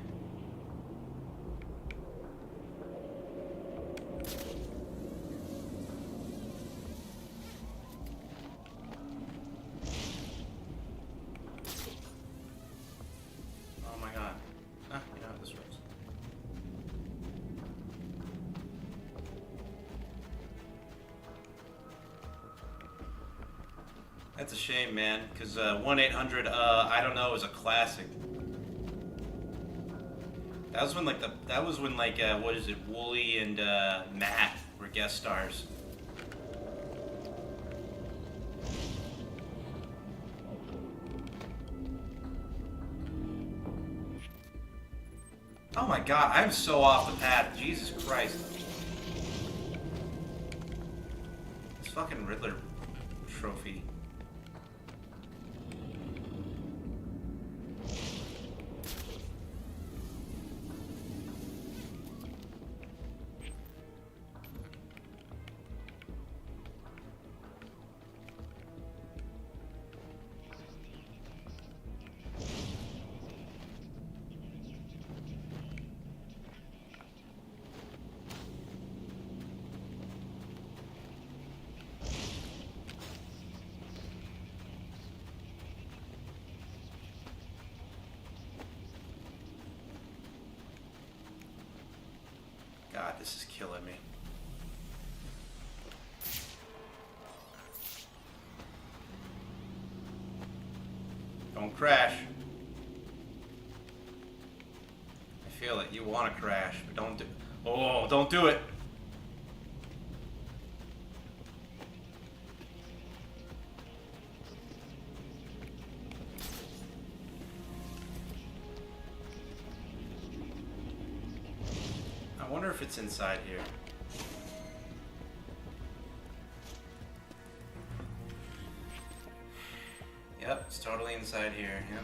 That's a shame, man, because 1-800, I don't know, is a classic. That was when, what is it, Wooly and Matt were guest stars. Oh my god, I'm so off the path, Jesus Christ. This fucking Riddler trophy. God, this is killing me. Don't crash. I feel it. You want to crash, but don't do. Oh, don't do it. I wonder if it's inside here. Yep, it's totally inside here. Yep.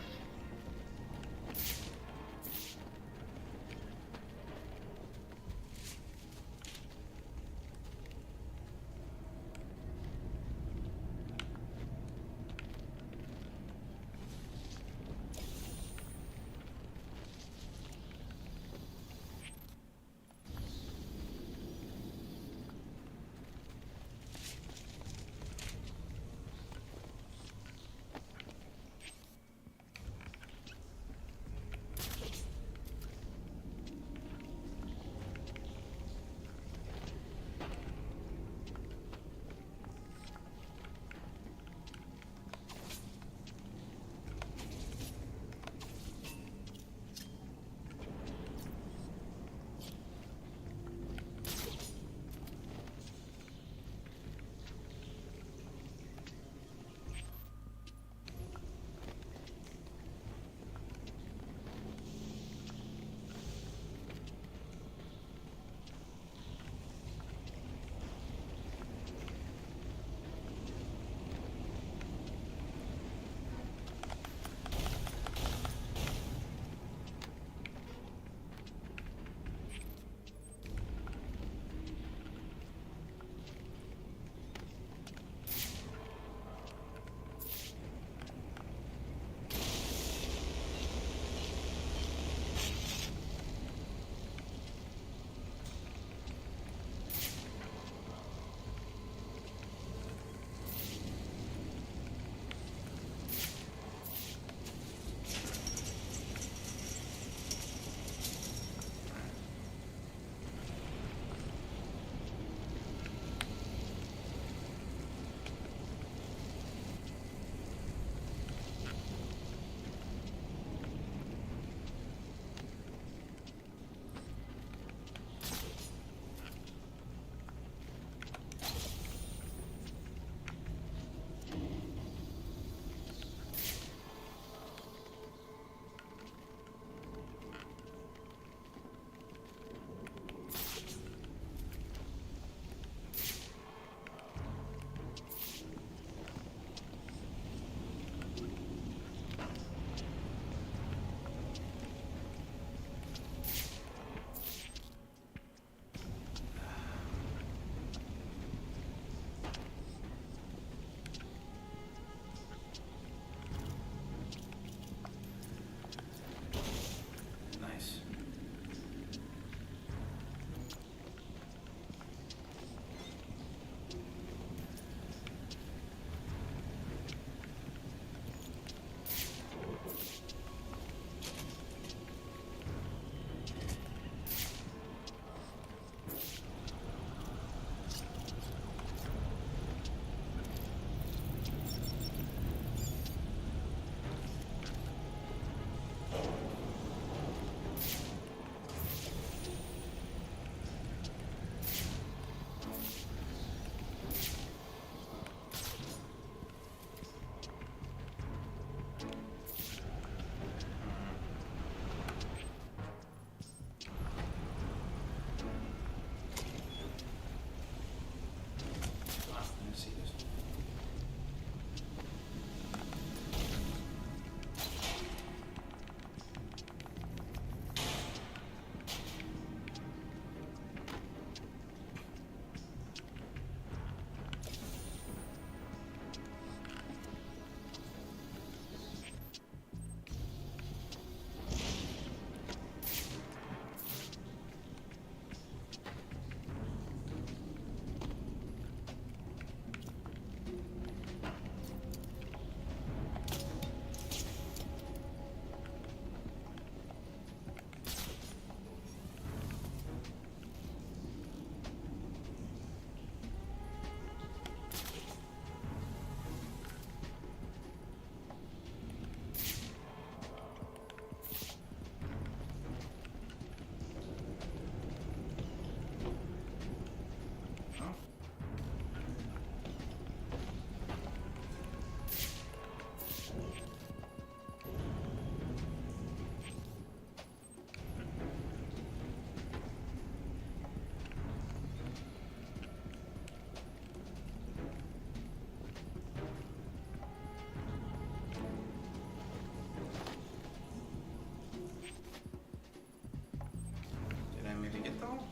maybe get them all?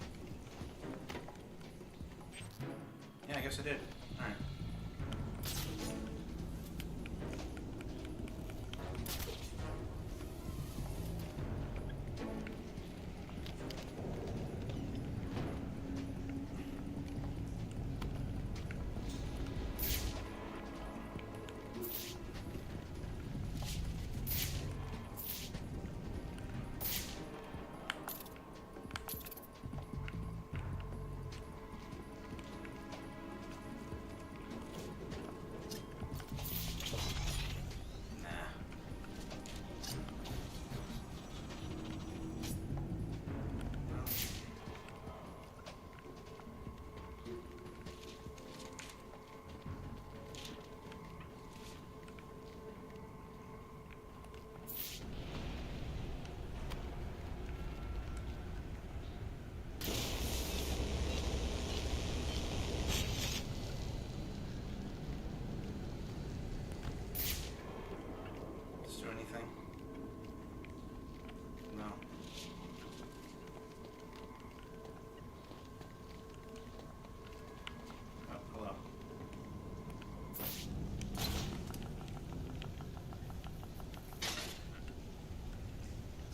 Yeah, I guess I did. Alright.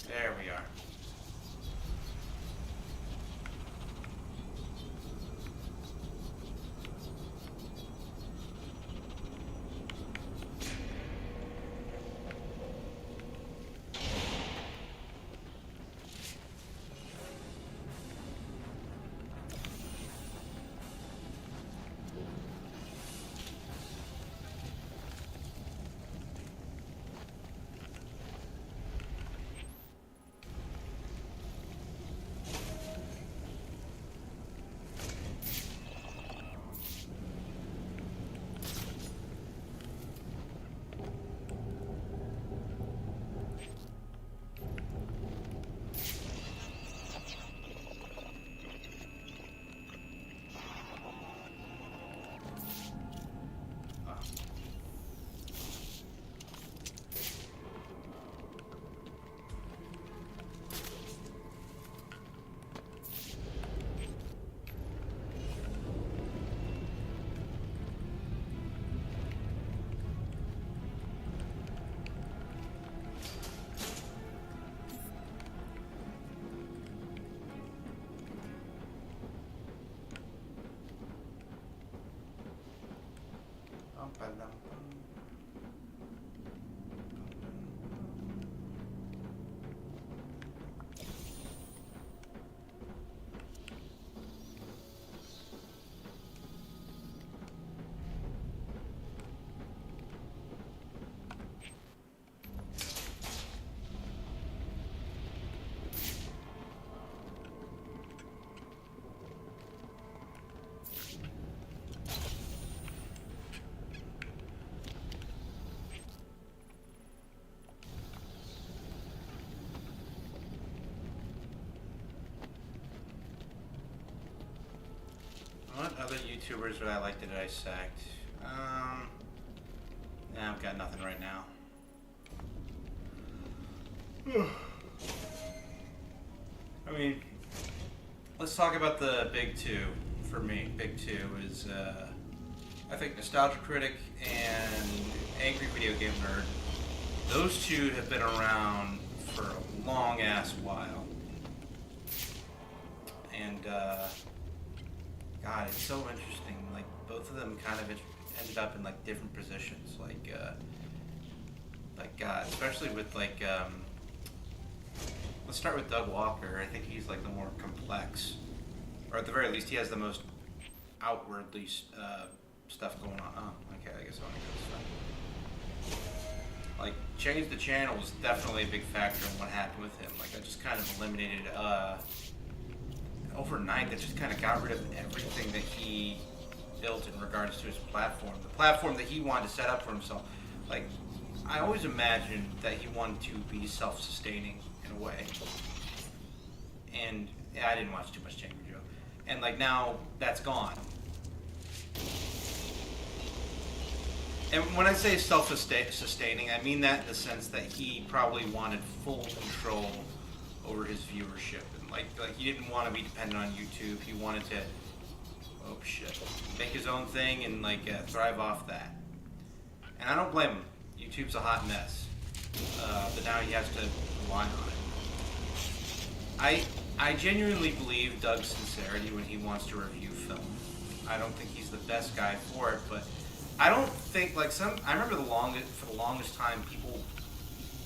There we are. What other YouTubers would I like to dissect? Yeah, I've got nothing right now. I mean, let's talk about the big two for me. Big two is, I think, Nostalgia Critic and Angry Video Game Nerd. Those two have been around for a long ass while. And, God, it's so interesting. Like, both of them kind of ended up in, like, different positions. Like, God, especially with, like, let's start with Doug Walker. I think he's, like, the more complex. Or at the very least, he has the most outwardly, stuff going on. Oh, okay, I guess I want to go this way. Like, Change the Channel was definitely a big factor in what happened with him. Like, I just kind of eliminated, overnight, that just kind of got rid of everything that he built in regards to his platform. The platform that he wanted to set up for himself. Like, I always imagined that he wanted to be self-sustaining in a way. And yeah, I didn't watch too much Chamber Joe. And like now, that's gone. And when I say self-sustaining, I mean that in the sense that he probably wanted full control over his viewership, and like he didn't want to be dependent on YouTube. He wanted to, oh shit, make his own thing and like thrive off that. And I don't blame him. YouTube's a hot mess, but now he has to rely on it. I genuinely believe Doug's sincerity when he wants to review film. I don't think he's the best guy for it, but I don't think like I remember for the longest time people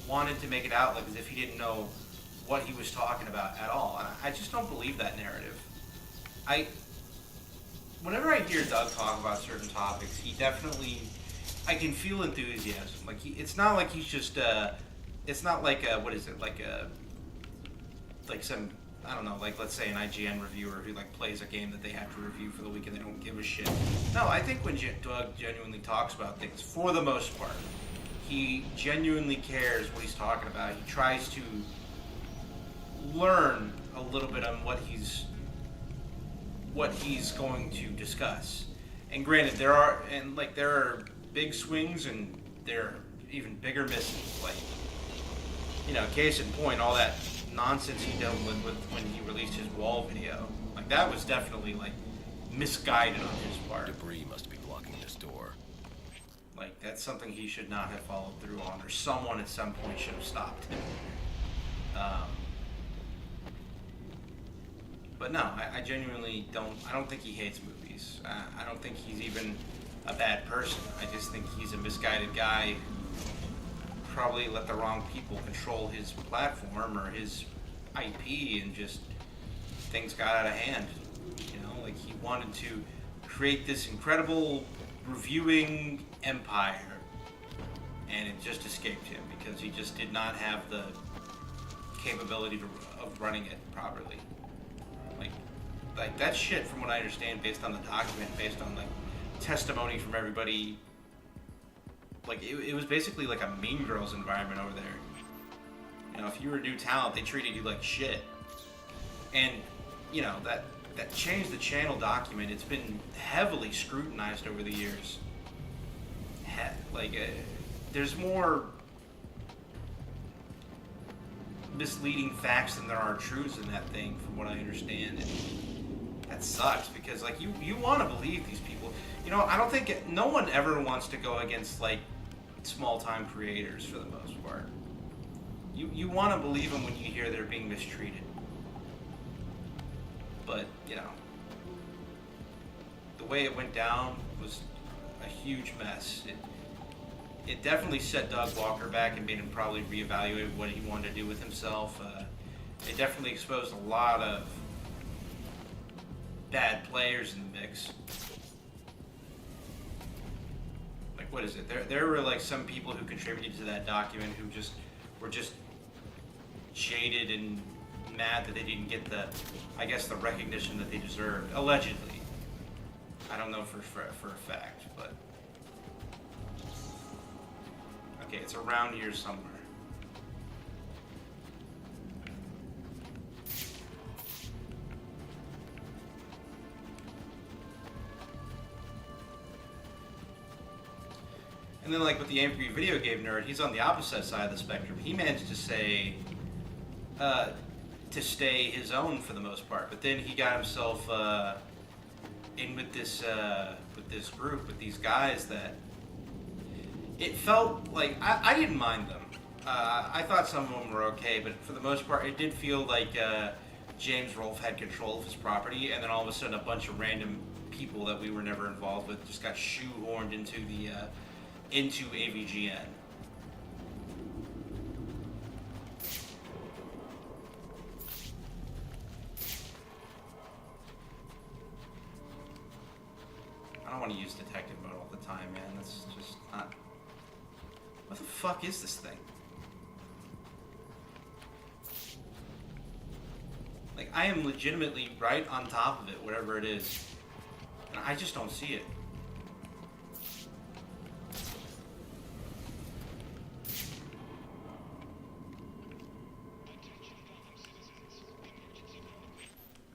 wanted to make it out like as if he didn't know what he was talking about at all, and I just don't believe that narrative. Whenever I hear Doug talk about certain topics, he definitely, I can feel enthusiasm. Like it's not like he's just it's not like what is it, like some, I don't know, like let's say an IGN reviewer who like plays a game that they have to review for the week and they don't give a shit. No, I think when Doug genuinely talks about things, for the most part, he genuinely cares what he's talking about. He tries to learn a little bit on what he's going to discuss. And granted, there are big swings and there are even bigger misses. Like, you know, case in point, all that nonsense he dealt with when he released his wall video. Like, that was definitely, like, misguided on his part. Debris must be blocking this door. Like, that's something he should not have followed through on, or someone at some point should have stopped him. But no, I genuinely I don't think he hates movies. I don't think he's even a bad person. I just think he's a misguided guy who probably let the wrong people control his platform or his IP, and just things got out of hand. You know, like he wanted to create this incredible reviewing empire, and it just escaped him because he just did not have the capability of running it properly. Like that shit, from what I understand, based on the document, based on like testimony from everybody, like it was basically like a Mean Girls environment over there. You know, if you were new talent, they treated you like shit. And you know that Change the Channel document, it's been heavily scrutinized over the years. There's more misleading facts than there are truths in that thing, from what I understand. And that sucks, because like you want to believe these people. You know, I don't think no one ever wants to go against like small time creators for the most part. You want to believe them when you hear they're being mistreated. But you know, the way it went down was a huge mess. It definitely set Doug Walker back and made him probably reevaluate what he wanted to do with himself. It definitely exposed a lot of bad players in the mix. Like, what is it? There were like some people who contributed to that document who just were just jaded and mad that they didn't get the recognition that they deserved, allegedly. I don't know for a fact, but okay, it's around here somewhere. And then, like, with the Angry Video Game Nerd, he's on the opposite side of the spectrum. He managed to say, to stay his own for the most part, but then he got himself in with this group, with these guys that it felt like I didn't mind them. I thought some of them were okay, but for the most part, it did feel like James Rolfe had control of his property, and then all of a sudden, a bunch of random people that we were never involved with just got shoehorned into the into AVGN. I don't want to use detective mode all the time, man. That's just not... What the fuck is this thing? Like, I am legitimately right on top of it, whatever it is. And I just don't see it.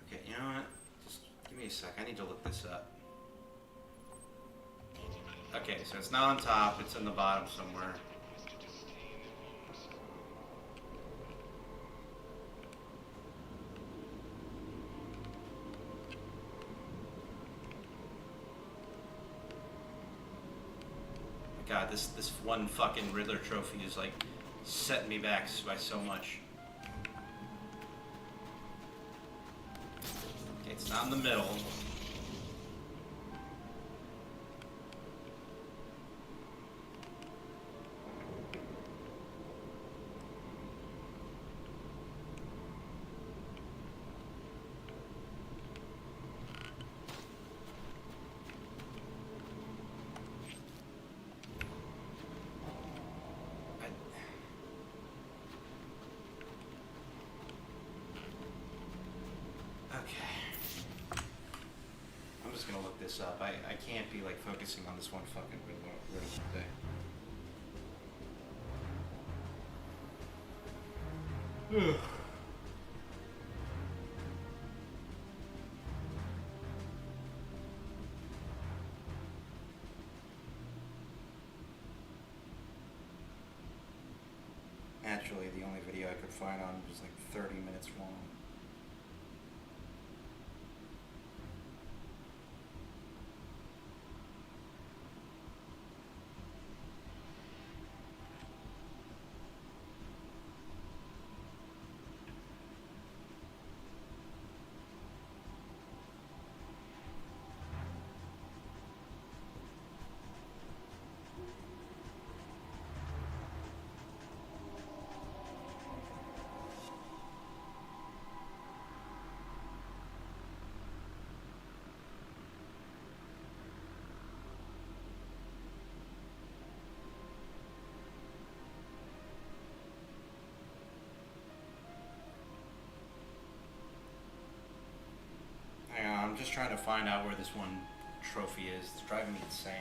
Okay, you know what? Just give me a sec. I need to look this up. Okay, so it's not on top, it's in the bottom somewhere. God, this one fucking Riddler trophy is like setting me back by so much. Okay, it's not in the middle. I'm just gonna look this up. I can't be like focusing on this one fucking Riddler thing. Naturally, the only video I could find on was like 30 minutes long. Hang on, I'm just trying to find out where this one trophy is. It's driving me insane.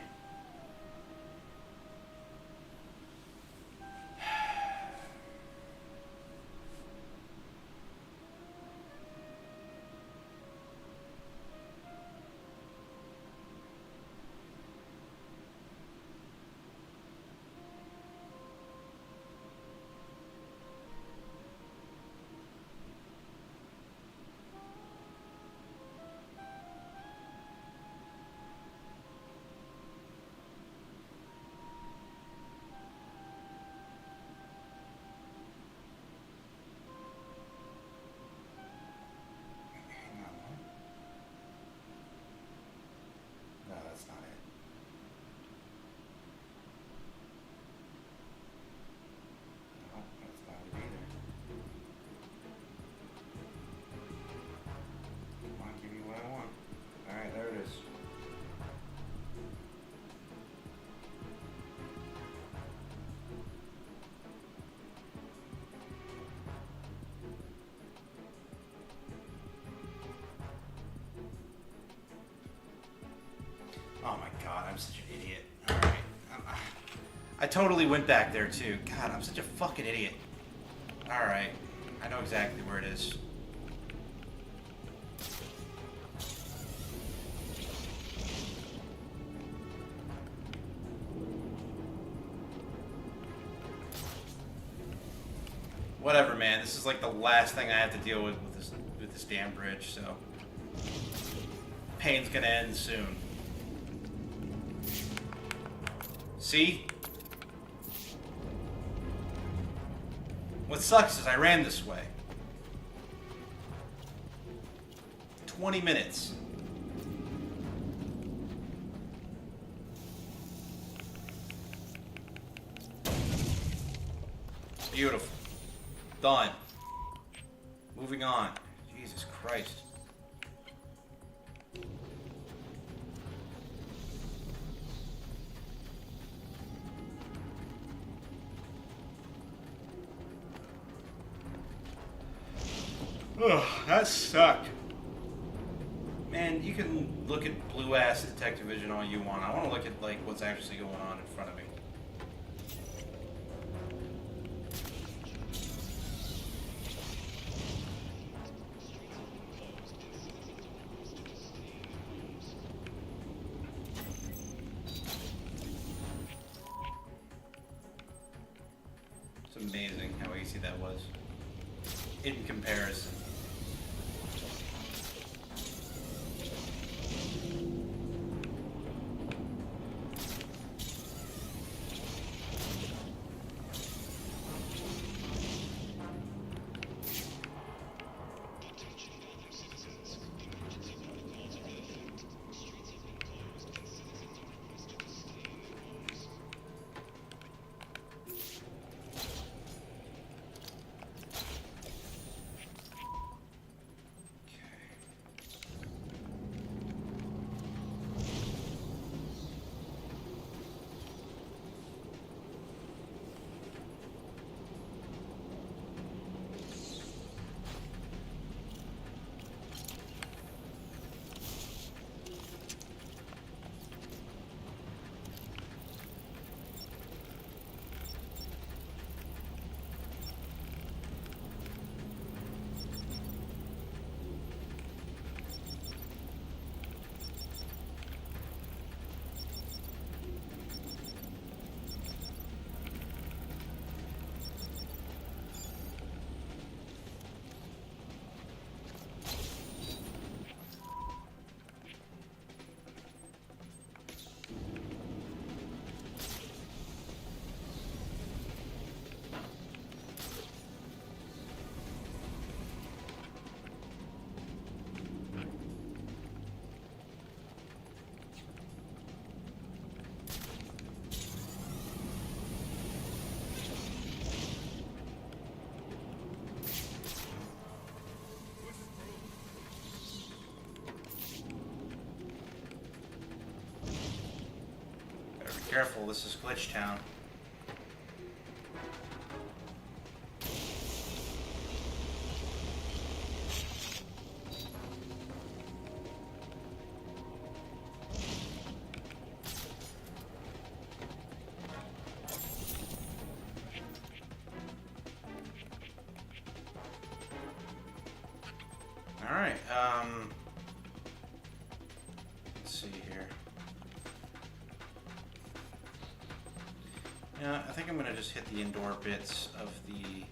That's not it. No, that's not it either. Come on, give me what I want. Alright, there it is. Oh my god, I'm such an idiot. Alright. I totally went back there too. God, I'm such a fucking idiot. Alright. I know exactly where it is. Whatever, man. This is like the last thing I have to deal with this damn bridge, so pain's gonna end soon. See? What sucks is I ran this way. 20 minutes. Beautiful. Done. Moving on. Jesus Christ. Ugh, that sucked. Man, you can look at blue-ass detective vision all you want. I want to look at, like, what's actually going on in front of me. It's amazing how easy that was in comparison. Careful, this is Glitch Town. Alright, let's see here. Yeah, I think I'm gonna just hit the indoor bits of the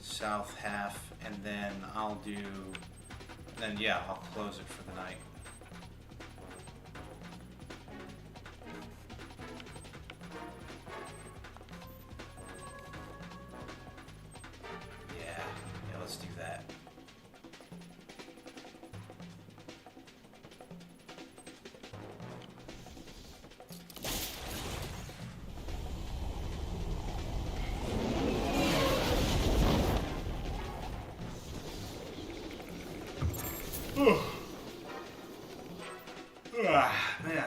south half, and then yeah, I'll close it for the night. Yeah, let's do that. Man.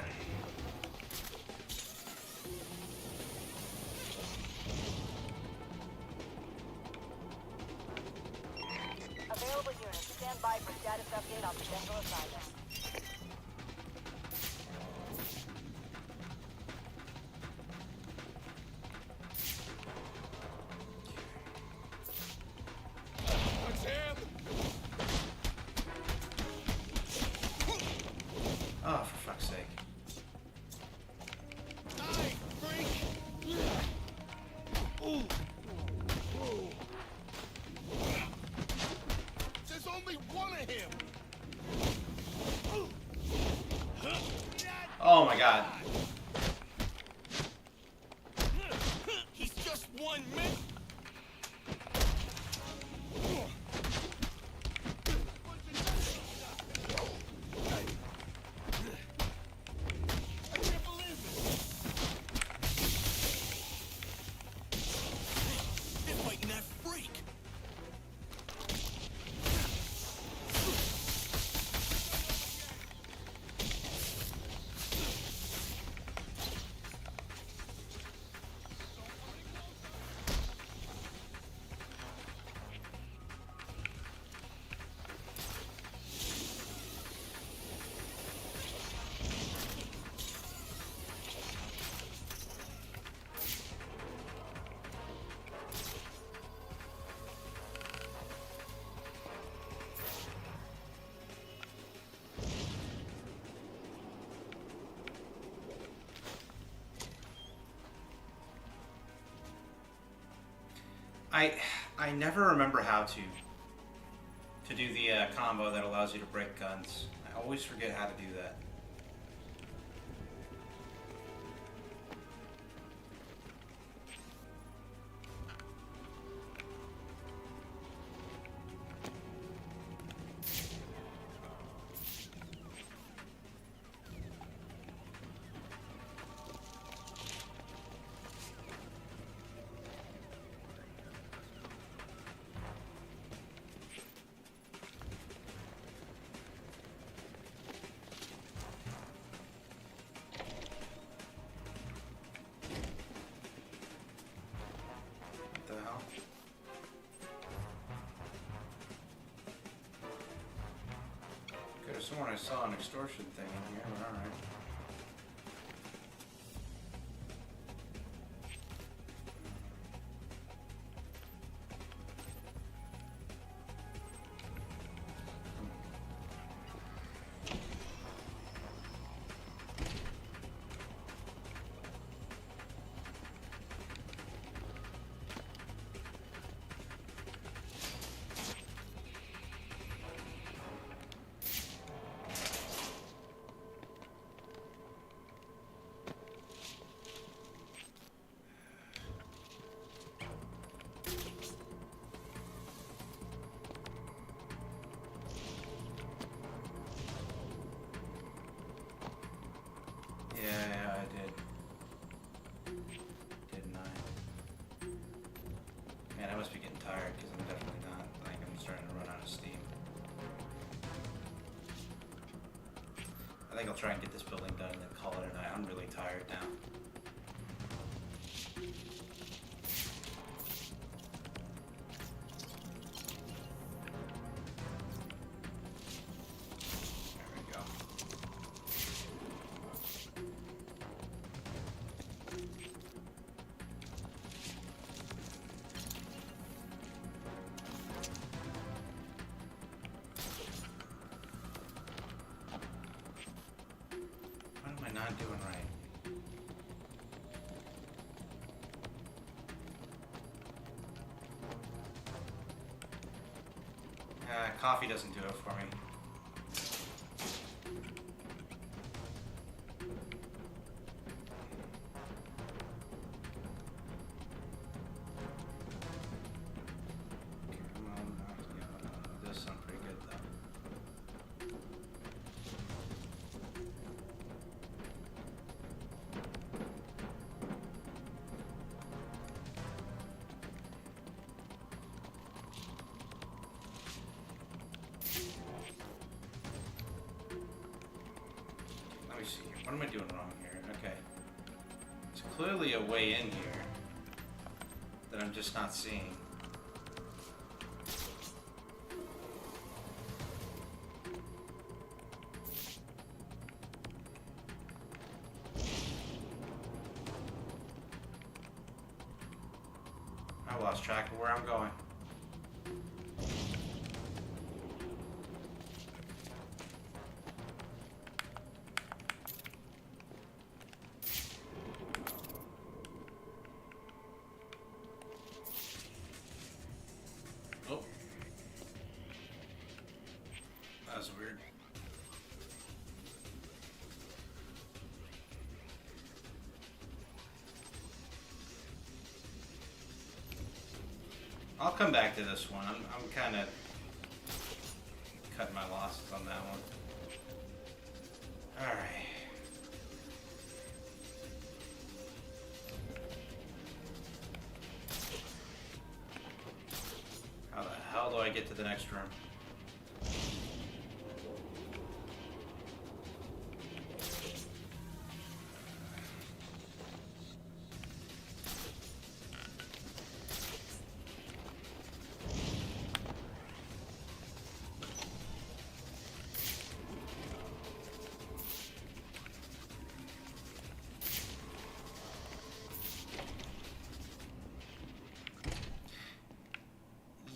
Available units, stand by for status update on potential assignment. That's him! Oh, for fuck's sake. Die, freak! Ooh. Ooh. There's only one of him! Oh my god. He's just one man! I can't believe it! They're fighting that freak! I never remember how to do the combo that allows you to break guns. I always forget how to do that. What the hell? Could have sworn I saw an extortion thing in here, but alright. I think I'll try and get this building done and then call it a night. I'm really tired now. There we go. What am I not doing right? Coffee doesn't do it for me. Come on, yeah, this sounds pretty good though. Let me see here. What am I doing wrong here? Okay. There's clearly a way in here that I'm just not seeing. I lost track of where I'm going. Oh. That was weird. I'll come back to this one. I'm kind of cutting my losses on that one. All right. How the hell do I get to the next room?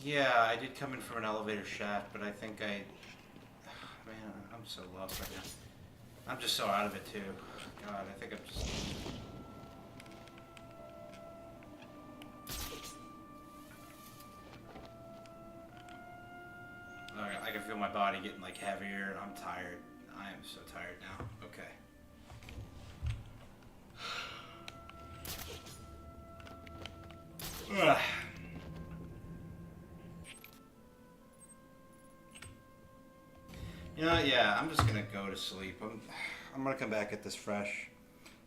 Yeah, I did come in from an elevator shaft, but I think man, I'm so lost right now. I'm just so out of it too. God, I think I'm just... I can feel my body getting like heavier. I'm tired. I am so tired now. Okay. Ugh. You know, yeah, I'm just gonna go to sleep. I'm gonna come back at this fresh.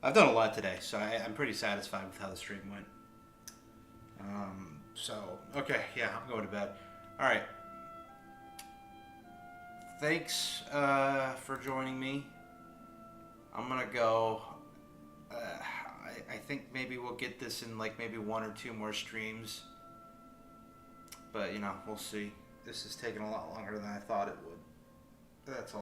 I've done a lot today, so I'm pretty satisfied with how the stream went. So, okay, yeah, I'm going to bed. All right. Thanks for joining me. I'm gonna go. I think maybe we'll get this in like maybe 1 or 2 more streams. But, you know, we'll see. This is taking a lot longer than I thought it would.